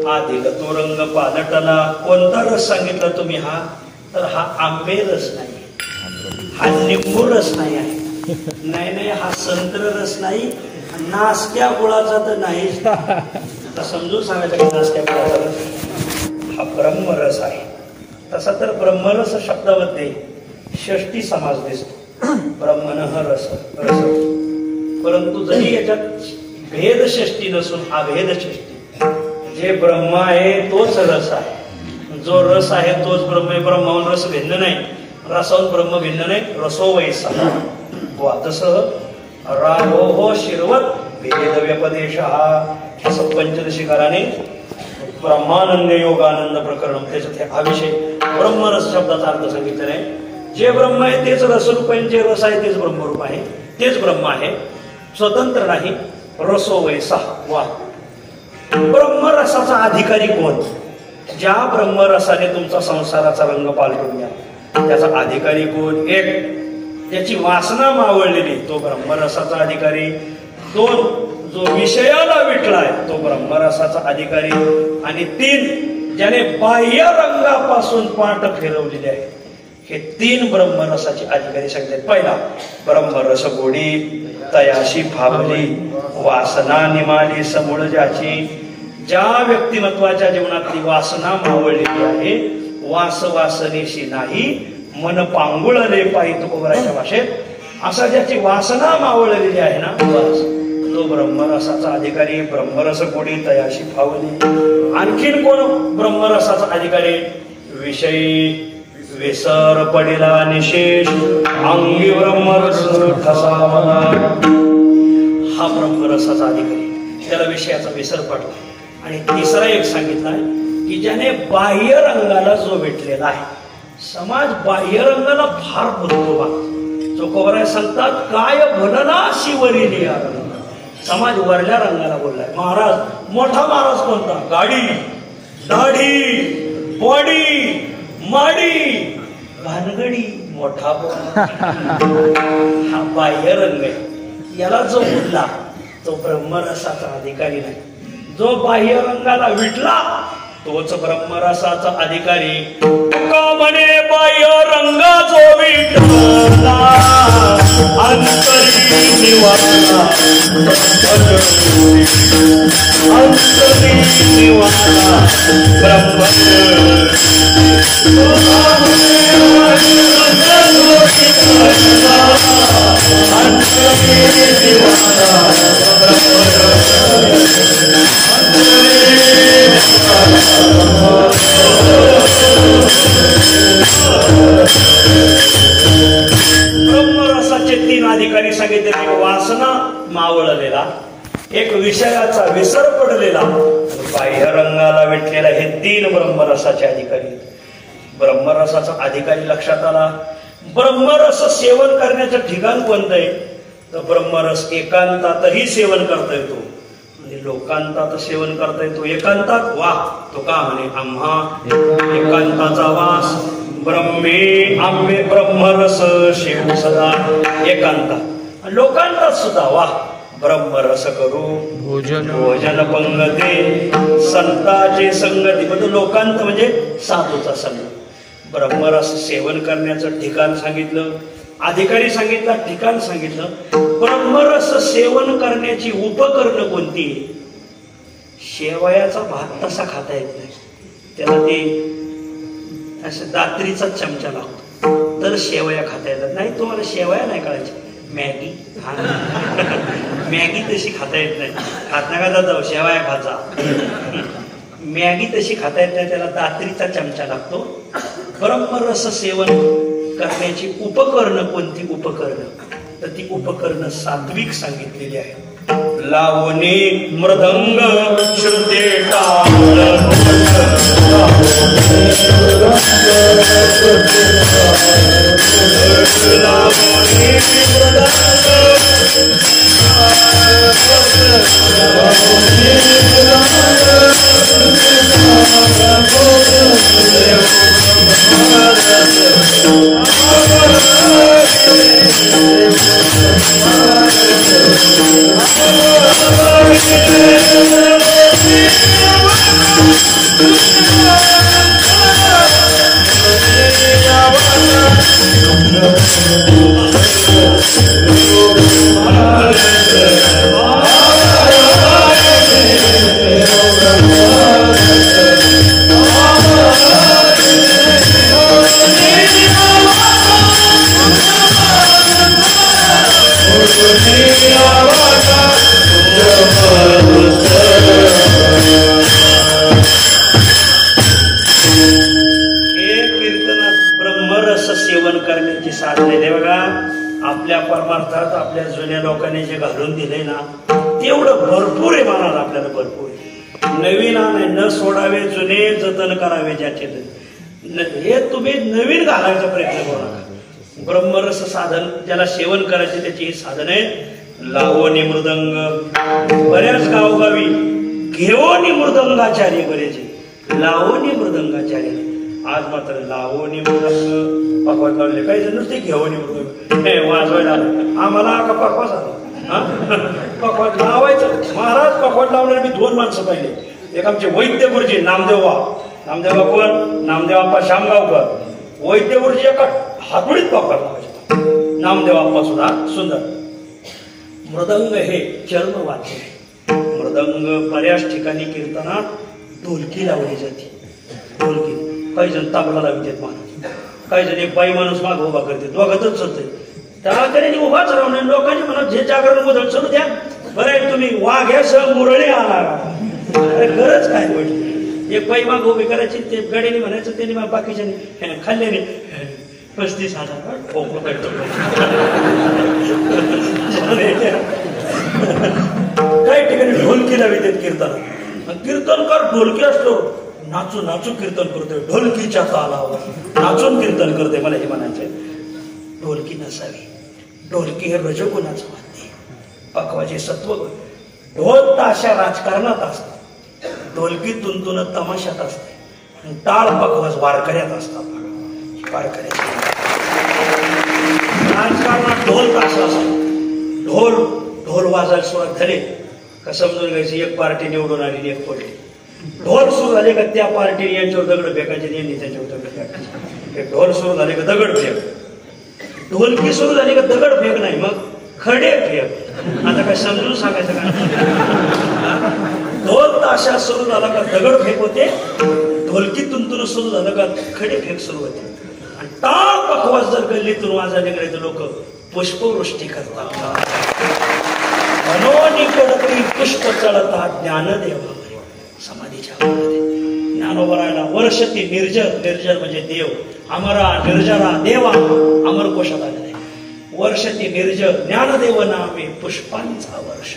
अधिक तो रंग पालटला. कोणता रस सांगितला तुम्ही? हा तर हा आंबे रस नाही, हा निंबू रस नाही आहे. नाही हा संत्र रस नाही, नासक्या गुळाचा तर नाही. समजून सांगायचं की नासक्या गुळाचा रस हा ब्रह्मरस आहे. तसा तर ब्रह्मरस शब्दामध्ये षष्टी समास दिसतो. ब्रह्मणः रस रस. परंतु जरी याच्यात भेद षष्टी नसून अभेद षष्टी, जे ब्रह्म आहे तोच रस आहे, जो रस आहे तोच ब्रह्म आहे. ब्रह्माहून रस भिन्न नाही, रसाहून ब्रह्म भिन्न नाही. रसो वैसा तसं राहो शिरवत भेद व्यपदेश असं पंचदशीकाराने ब्रह्मानंद योगानंद प्रकरण त्याच्यात हा विषय ब्रह्मरस शब्दाचा अर्थ सांगितलेला आहे. जे ब्रह्म आहे तेच रसरूप आहे, जे रस आहे तेच ब्रह्मरूप आहे, तेच ब्रह्म आहे, स्वतंत्र नाही. रसो वैसा वा. ब्रह्मरसाचा अधिकारी कोण? ज्या ब्रह्मरसाने तुमचा संसाराचा रंग पालटून घ्या त्याचा अधिकारी कोण? एक, ज्याची वासना मावळलेली तो ब्रह्मरसाचा अधिकारी. दोन, जो विषयाला विटलाय तो ब्रह्मरसाचा अधिकारी. आणि तीन, ज्याने बाह्य रंगापासून पाठ फिरवलेले आहे. हे तीन ब्रह्मरसाचे अधिकारी सांगतात. पहिला, ब्रह्मरस गोडी तयाशी फावली वासना निमाली समूळ ज्याची. ज्या व्यक्तिमत्वाच्या जीवनातली वासना मावळलेली आहे, वासनेशी नाही मन पांगुळले पायी तुकोबराच्या भाषेत, असा ज्याची वासना मावळलेली आहे ना, तो ब्रह्मरसाचा अधिकारी. ब्रह्मरस गोडी तयाशी फावली. आणखीन कोण ब्रह्मरसाचा अधिकारी? विषयी विसर पडिला निशेष अंगी ब्रह्मरस ठसावला. हा ब्रह्मरसाचा अधिकारी, त्याला विषयाचा विसर पडला. आणि तिसरा एक सांगितलाय की ज्याने बाह्य रंगाला जो भेटलेला आहे. समाज बाह्य रंगाला फार बोलतो बा. चोकोबराय सांगतात काय भलना शिवरी. समाज वरल्या रंगाला बोललाय. महाराज, मोठा महाराज कोणता? गाडी, दाढी, बॉडी, माडी, भानगडी, मोठा हा बाह्य रंग आहे. याला जो बोलला तो ब्रह्मरसाचा अधिकारी नाही. जो बाह्य रंगाला विटला तोच ब्रह्मरसाचा अधिकारी. तुका म्हणे बाह्य रंग जो विटला अंतरी निवाला अंतरी निवाला ब्रह्म. ब्रह्मरसाचे तीन अधिकारी सांगितले. एक वासना मावळलेला, एक विषयाचा विसर पडलेला, बाह्य रंगाला भेटलेला. हे तीन ब्रह्मरसाचे अधिकारी. ब्रह्मरसाचा अधिकारी लक्षात आला. ब्रह्मरस सेवन करण्याचं ठिकाण कोणतं आहे? तर ब्रह्मरस एकांतातही सेवन करता येतो आणि लोकांतात सेवन करता येतो. एकांतात वा तो का म्हणे आम्हा एकांताचा वास ब्रह्मे आंबे ब्रह्मरस शेव सदा. एकांतात. लोकांतात सुद्धा वा ब्रह्मरस करू भोजन पंगते संताचे संगती. म्हणजे लोकांत म्हणजे साधूचा संग. ब्रह्मरस सेवन करण्याचं ठिकाण सांगितलं, अधिकारी सांगितला, ठिकाण सांगितलं. ब्रह्मरस सेवन करण्याची उपकरण कोणती? शेवयाचा भात तसा खाता येत नाही, त्याला ते असं दात्रीचा चमचा लागतो तर शेवया खाता येतात. नाही तुम्हाला शेवया नाही कळायची, मॅगी मॅगी तशी खाता येत नाही. खात नका जाता शेवया खाजा. मॅगी तशी खाता येत नाही, त्याला दात्रीचा चमचा लागतो. ब्रह्मरस सेवन करण्याची उपकरण कोणती? उपकरण तर ती उपकरण सात्विक सांगितलेली आहे. लावणी मृदंग श्रुते टाळ सेवन करण्याची साधने दे बघा. आपल्या परमार्थात आपल्या जुन्या लोकांनी जे घालून दिले ना तेवढं भरपूर आहे म्हणाला आपल्याला भरपूर आहे. नवीन नाही न सोडावे जुने जतन करावे ज्याचे हे तुम्ही नवीन घालायचा प्रयत्न करू नका. ब्रह्मरस साधन ज्याला सेवन करायचे त्याची ही साधन आहे. लावणी मृदंग बऱ्याच गावोगावी घेवणी मृदंगाचार्य बरेचे लावणी मृदंगाचार्य. आज मात्र लावणी मृदंग पकवास लावले काही जण नुसते घेवणी मृदंग हे वाजवायला आम्हाला का पकवास आला पकवास लावायचं. महाराज पकवास लावणारे मी 2 माणसं पाहिले. एक आमचे वैद्य गुरुजी नामदेवा कोण नामदेव आप्पा शामगावकर. वैद्य गुरुजी एका हातोडीत पकवास लावायचे. नामदेव आप्पा सुद्धा सुंदर. मृदंग हे चर्म वाद्य आहे. मृदंग बऱ्याच ठिकाणी कीर्तनात ढोलकी लावली जाते. ढोलकी काही जण ताबला लावतात महाराज. काही जण एक बाई माणूस माग उभा करते दोघातच चालतंय. त्याकडे उभाच राहून लोकांनी म्हणा जे जागरण मुदत चलू द्या. बरं तुम्ही वाघ्यासह मुरळे आला अरे गरज काय पडली. एक बाई माग उभी करायची ते गडीने म्हणायचं त्यांनी मग बाकीच्या खाल्ल्याने 35,000 काही ठिकाणी ढोलकी लावतात कीर्तनात. कीर्तनकार ढोलकी असतो नाचू नाचू कीर्तन करतोय ढोलकीच्या तालावर नाचून कीर्तन करते. मला हे म्हणायचंय ढोलकी नसावी. ढोलकी हे रजगुणाचं वाद्य. पकवाचे सत्व. ढोल ताशा राजकारणात असतात. ढोलकी तुंतुन तमाशात असते. टाळ पकवास वारकऱ्यात असतात. वारकऱ्यात राजकारणात ढोल ताशा असतात. ढोल वाजायला सुरुवात झाली का समजून घ्यायचं एक पार्टी निवडून आली एक पडली. ढोल सुरू झाले का त्या पार्टीने यांच्यावर दगड फेकायचे यांनी त्यांच्यावर दगड फेकायचे. ढोल सुरू झाले का दगड फेक. ढोलकी सुरू झाली का दगड फेक नाही मग खडे फेक. आता काय समजून सांगायचं का. ढोल ताशा सुरू झाला का दगड फेक होते. ढोलकी तुंतून सुरू झालं का खडे फेक सुरू होते. आणि टाळ पकवास जर गल्लीतून वाजायला गेले लोक पुष्पवृष्टी करतात. मनोनिकडती पुष्प चढतात ज्ञानदेवा समाधीच्या ज्ञानोबरायला वर्षती निर्जर म्हणजे देव. अमरा निर्जरा देवा अमर कोशात आलेला आहे. वर्षती निर्जर ज्ञानदेव नामे पुष्पांचा वर्ष.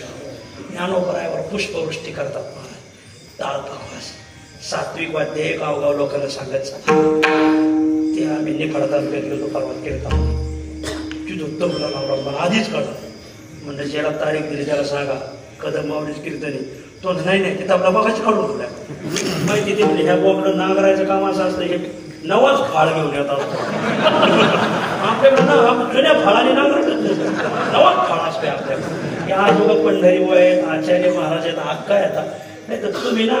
ज्ञानोबरायावर पुष्पवृष्टी करतात महाराज. टाळ पकवास सात्विक वाद्य गावगाव लोकांना सांगायचं. ते आम्ही निफाड तालुक्यात गेलो परवा कीर्तन तिथं उत्तमला लावला मला आधीच कळलं. म्हणजे ज्याला तारीख दिली त्याला सांगा कदम मावळीच कीर्तनी तो नाही तिथं आपला बघायचं काढून ठेवला माहिती तिथे ह्या बोकडं नांगरायचं काम असं असतं. हे नवाच फाळ घेऊन येतात आपल्याकडं जुन्या फाळाने नांगरतच नवाच फाळ असते आपल्याकडे. या आजोबा पंढरी आहेत आचार्य महाराज आहेत हक्का येतात. नाही तर तुम्ही ना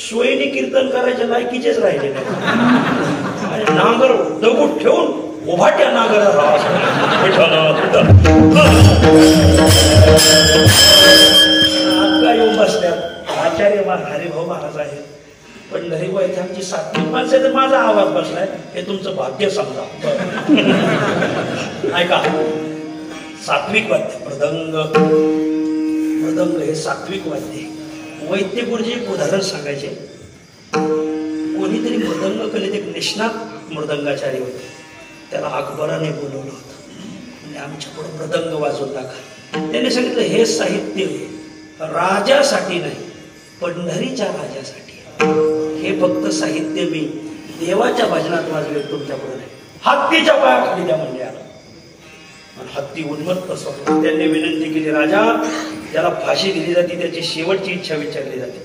सोयीने कीर्तन करायच्या लायकीचेच राहिले नाही. नांगर दगड ठेवून उभाट्या नांगर येऊन बसल्यात. आचार्य हरिभाऊ महाराज आहेत पंढरीभाऊ इथे आमची सात्विक माणसं आहे तर माझा आवाज बसलाय हे तुमचं भाग्य समजा. ऐका सात्विक वाद्य मृदंग हे सात्विक वाद्य. वैद्य गुरुजी एक उदाहरण सांगायचे. कोणीतरी मृदंग कलेत एक निष्णात मृदंगाचार्य होते. त्याला अकबराने बोलवलं होतं म्हणजे आमच्या पुढे मृदंग वाजवून टाका. त्यांनी सांगितलं हे साहित्य राजासाठी नाही, पंढरीच्या राजासाठी. हे फक्त साहित्य मी देवाच्या भजनात वाजवे, तुमच्या पुढे नाही. हत्तीच्या पायाखाली द्या म्हणजे आला. हत्ती उन्मत्त स्वतः त्यांनी विनंती केली, राजा ज्याला फाशी दिली जाते त्याची शेवटची इच्छा विचारली जाते.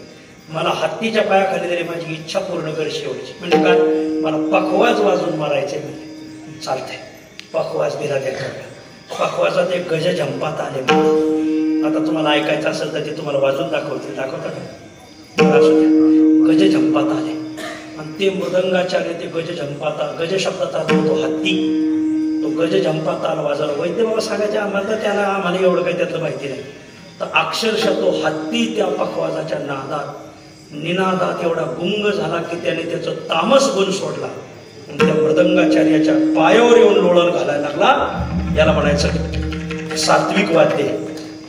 मला हत्तीच्या पायाखाली दिली, माझी इच्छा पूर्ण कर शेवटची. म्हणजे काय, मला पखवाज वाजून मारायचे म्हणजे. चालतंय, पखवाज दिला त्याच्या. पखवाजात एक गज झंपात आले. आता तुम्हाला ऐकायचं असेल तर ते तुम्हाला वाजून दाखवता का? असू द्या. गज झंपात आले आणि ते मृदंगाचार्य ते गज झंपाता, गज शब्दाचा अर्थ तो हत्ती, तो गज झंपात आला वाजवला. वैद्य बाबा सांगायचे आम्हाला, त्याला आम्हाला एवढं काही त्यातलं माहिती नाही. तर अक्षरशः तो हत्ती त्या पखवाजाच्या नादात निनादात एवढा गुंग झाला की त्याने त्याचं तामस गुण सोडला. त्या मृदंगाचार्याच्या पायावर येऊन लोळण घालायला लागला. याला म्हणायचं सात्विक वाद्य.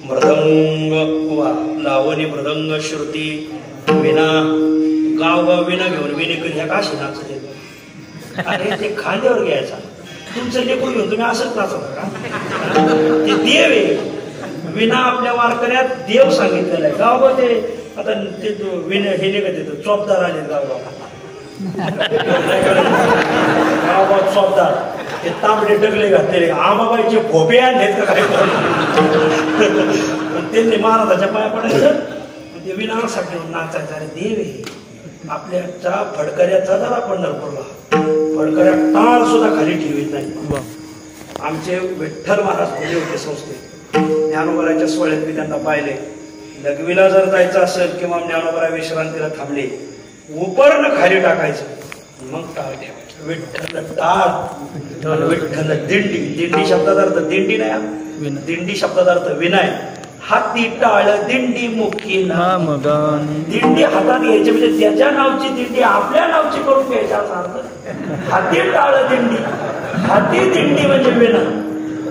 मृदंग लावणी, मृदंग, श्रुती, विना. गाव विना घेऊन विनेकर ह्या काशी नाचत येतो. अरे ते खांद्यावर घ्यायचा. तुमचं लेकून घेऊन तुम्ही असंच नाचता का? ते देव आहे. विना आपल्या वारकऱ्यात देव सांगितलेला आहे. गाव ते आता ते विना हे निघत येतं, चोपदार आले गावात चोपदार, ते तांबडे डगले घातलेले, आमाबाईचे भोपे आणलेत का काय. त्यांनी महाराजाच्या पाया पडायचं, ते विनासाठी नाचायचं. अरे देव आहे आपल्याच्या फडकऱ्याचा. जरा पंढरपूरला फडकऱ्या टाळ सुद्धा खाली ठेवीत नाही. आमचे विठ्ठल महाराज बोलले होते संस्थेत, ज्ञानोबराच्या सोहळ्यात मी त्यांना पाहिले. लघवीला जर जायचं असेल किंवा ज्ञानोबरा विश्रांतीला थांबले, उपरनं खाली टाकायचं, मग टाळ ठेवायचं. विठ्ठल टाळ, विठ्ठल दिंडी. दिंडी शब्दाचा अर्थ दिंडी नाही, दिंडी शब्दाचा अर्थ विनाय. हाती टाळ दिंडी मुखी नाम. दिंडी हातात घ्यायची म्हणजे त्याच्या नावची दिंडी आपल्या नावची करून घ्यायचा असा अर्थ. हाती टाळ दिंडी, हाती दिंडी म्हणजे विना.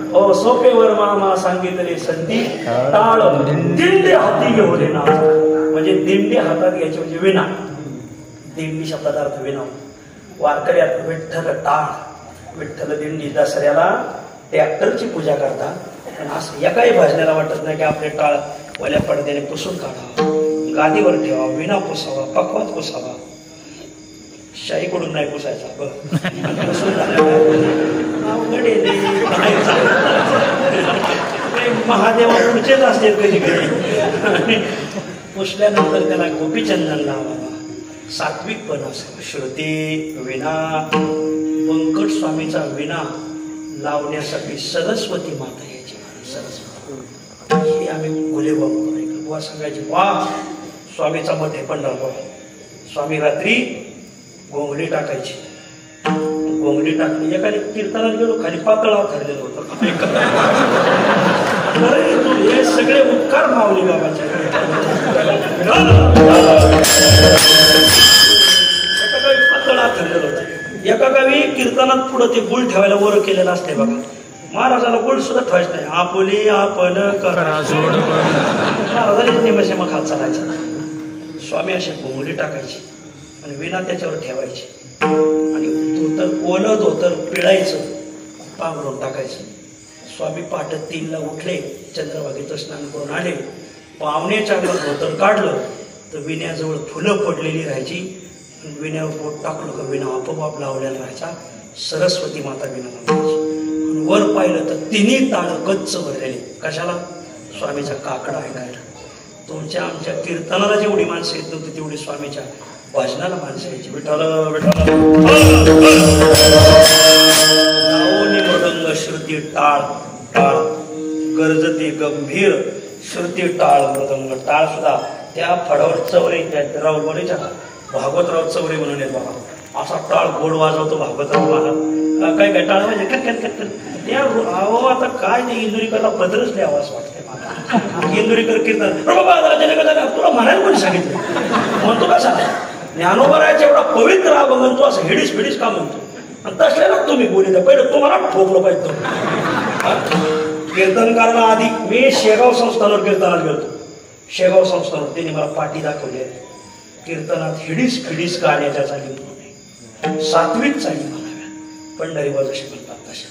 ओ सोपेवर मामा सांगितले संधी, टाळ दिंडी हाती घेऊन नाव. म्हणजे दिंडी हातात घ्यायची म्हणजे विना. दिंडी शब्दाचा अर्थ विना. वारकऱ्यात विठ्ठल टाळ, विठ्ठल दिंडी. दसऱ्याला ट्रॅक्टरची पूजा करतात. पण असं एकाही भजनाला वाटत नाही की आपले टाळ वल्या पडद्याने पुसून काढावा, गादीवर ठेवा, विना पुसावा, पकवात पुसावा. शाहीकडून नाही पुसायचा. पुसून महादेवापुढचेच असते कधी कधी. पुसल्यानंतर त्याला गोपीचंदन लावावा. सात्विकपण असावं. श्रुती, विना. व्यंकट स्वामीचा विना लावण्यासाठी सरस्वती माता यायची. सरस्वती ही आम्ही गुले बुवा सांगायचे, वा स्वामीचा मठ आहे पंढरपूर. स्वामी रात्री गोंगडी टाकायची. गोंगडी टाकली. एखादी कीर्तनाला गेलो, खाली पातळावर ठरलेलं होतं. हे सगळे उपकार मावली बाबाच्या. पातळा ठरलेलं होतं. एका गावी कीर्तनात पुढे ते गुळ ठेवायला वर केलेलं असते बघा. महाराजाला गुळ सुद्धा ठेवायचं नाही. आपुली आपण महाराजाने निमशेमा खात चालायचा. स्वामी अशी घोंगडी टाकायची आणि विना त्याच्यावर ठेवायची आणि धोतर, ओलं धोतर पिळायचं, पांघरून टाकायचं. स्वामी पहाटे 3ला उठले, चंद्रभागेचं स्नान करून आले, पावण्याच्या अंगावर धोतर काढलं तर विण्याजवळ फुलं पडलेली राहायची. विण्यावर पोट टाकलं का विना आपोआप लावलेला राहायचा. सरस्वती माता विना लावायची. वर पाहिलं तर 3 ताळ गच्च भरलेले. कशाला? स्वामीचा काकडा ऐकायला. तुमच्या आमच्या कीर्तनाला जेवढी माणसं येत नव्हती तेवढी स्वामीच्या भजनाला माणसं यायची. विठ्ठल विठ्ठल. मृदंग, श्रुती, टाळ. टाळ गरजते गंभीर. श्रुती, टाळ, मृदंग. टाळ सुद्धा त्या फडावर चवरे, त्या राऊलवाडीच्या भागवतराव चौरे म्हणून येत बघा. असा टाळ गोड वाजवतो भागवतराव मला. काय काय टाळ म्हणजे कट. त्या अहो आता काय ते इंदुरीकरला पदरच लिहावं असं वाटतंय मला. इंदुरीकर कीर्तन तुला म्हणायला कोणी सांगितलं म्हणतो कसा? ज्ञानोबरायाचा एवढा पवित्र अभंग तो असं हिडीस फिडीस का म्हणतो? आणि तसल्याला तुम्ही बोली द्या. पहिलं तुम्हाला ठोकलं पाहिजे. कीर्तनकारांना आधी मी शेगाव संस्थानावर कीर्तनात गेलो. शेगाव संस्थानावर त्यांनी मला पाठी दाखवली आहे. कीर्तनात हिडीस फिडीस गाण्याच्या चाली म्हणून सात्विक चाली म्हणाव्या. पंढरीवर जशी म्हणतात तशा.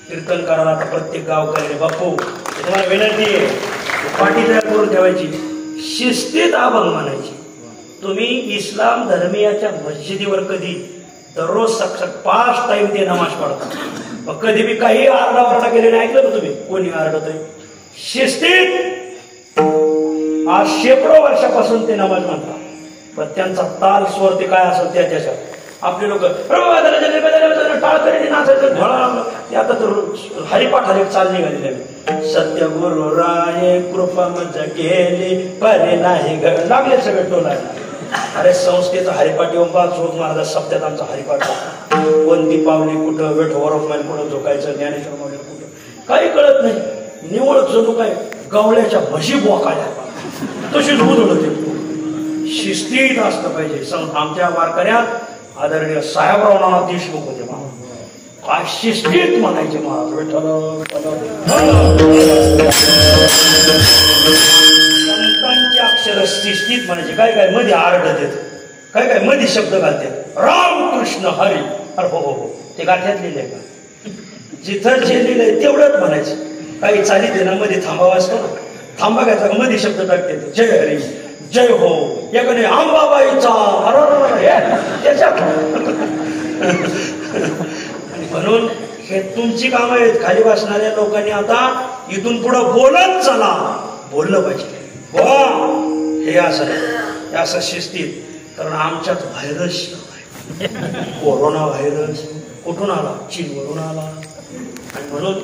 कीर्तनकाराला आता प्रत्येक गावकऱ्याने बापू तुम्हाला विनंती आहे, पाठी तयार करून ठेवायची, शिस्तीत अभंग म्हणायची. तुम्ही इस्लाम धर्मीयाच्या मस्जिदीवर कधी दररोज 5 टाइम ते नमाज पडता, मग कधी बी काही आरडाओरडा केलेला ऐकलं ना तुम्ही? कोणी आरडतोय? शिस्तीत आज शेकडो वर्षापासून ते नमाज म्हणतात, पण त्यांचा ताल स्वर ते काय असेल त्याच्यात. आपले लोक टाळकरी नाचायचं घोळा, ते आता तर हरिपाठ हरिक चाल निघालेले. सत्य गुरु राय कृपा मज गेली परे नाही लागले सगळे टोलायला. अरे संस्थेचा हरिपाठ येऊन पा झोक महाराज सप्त्यात आमचा हरिपाठ, कोणती पावली कुठं वेठोवर ऑफलाईन कुठं झोकायचं, ज्ञानेश्वर मावली कुठं काही कळत नाही. निवळ जणू काय गवळ्याच्या म्हशी बोकाळ्या तशीच उधळते. शिस्तीत असलं पाहिजे. आमच्या वारकऱ्यात आदरणीय साहेबराव देशमुख होते, काय शिस्तीत म्हणायचे महाराज. संतांची अक्षर शिस्तीत म्हणायचे. काय काय मध्ये आरडत येत, काय काय मध्ये शब्द घालते, रामकृष्ण हरी. अरे हो हो हो, ते गाठ्यात लिहिले का? जिथं जे लिहिलंय तेवढंच म्हणायचं. काही चालीत आहे ना मध्ये थांबावा असतो ना, थांबा घ्यायचा मध्ये शब्द टाकते, जय हरी जय हो, याकडे आंबाबाईचा त्याच्यात. म्हणून हे तुमची कामं आहेत. खाली बसणाऱ्या लोकांनी आता इथून पुढे बोलत चला, बोललं पाहिजे हे असं शिस्तीत. कारण आमच्यात व्हायरस कोरोना व्हायरस कुठून आला? चीनवरून आला. आणि म्हणून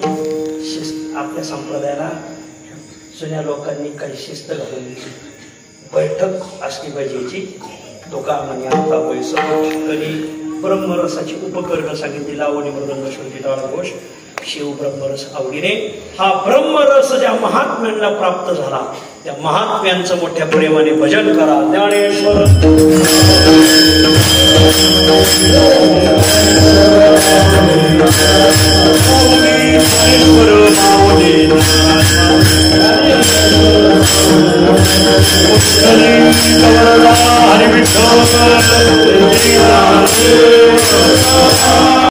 आपल्या संप्रदायाला जुन्या लोकांनी काही शिस्त घालून बैठक असली पाहिजे याची. दोघा म्हणे आता पैसा ब्रह्मरसाची उपकरणं सांगितली, लावणी मृदंग श्रुती टाळ घोष शिव ब्रह्मरस आवडीने. हा ब्रह्मरस ज्या महात्म्यांना प्राप्त झाला त्या महात्म्यांचं मोठ्या प्रेमाने भजन करा. ज्ञानेश्वर हरि विठ्ठल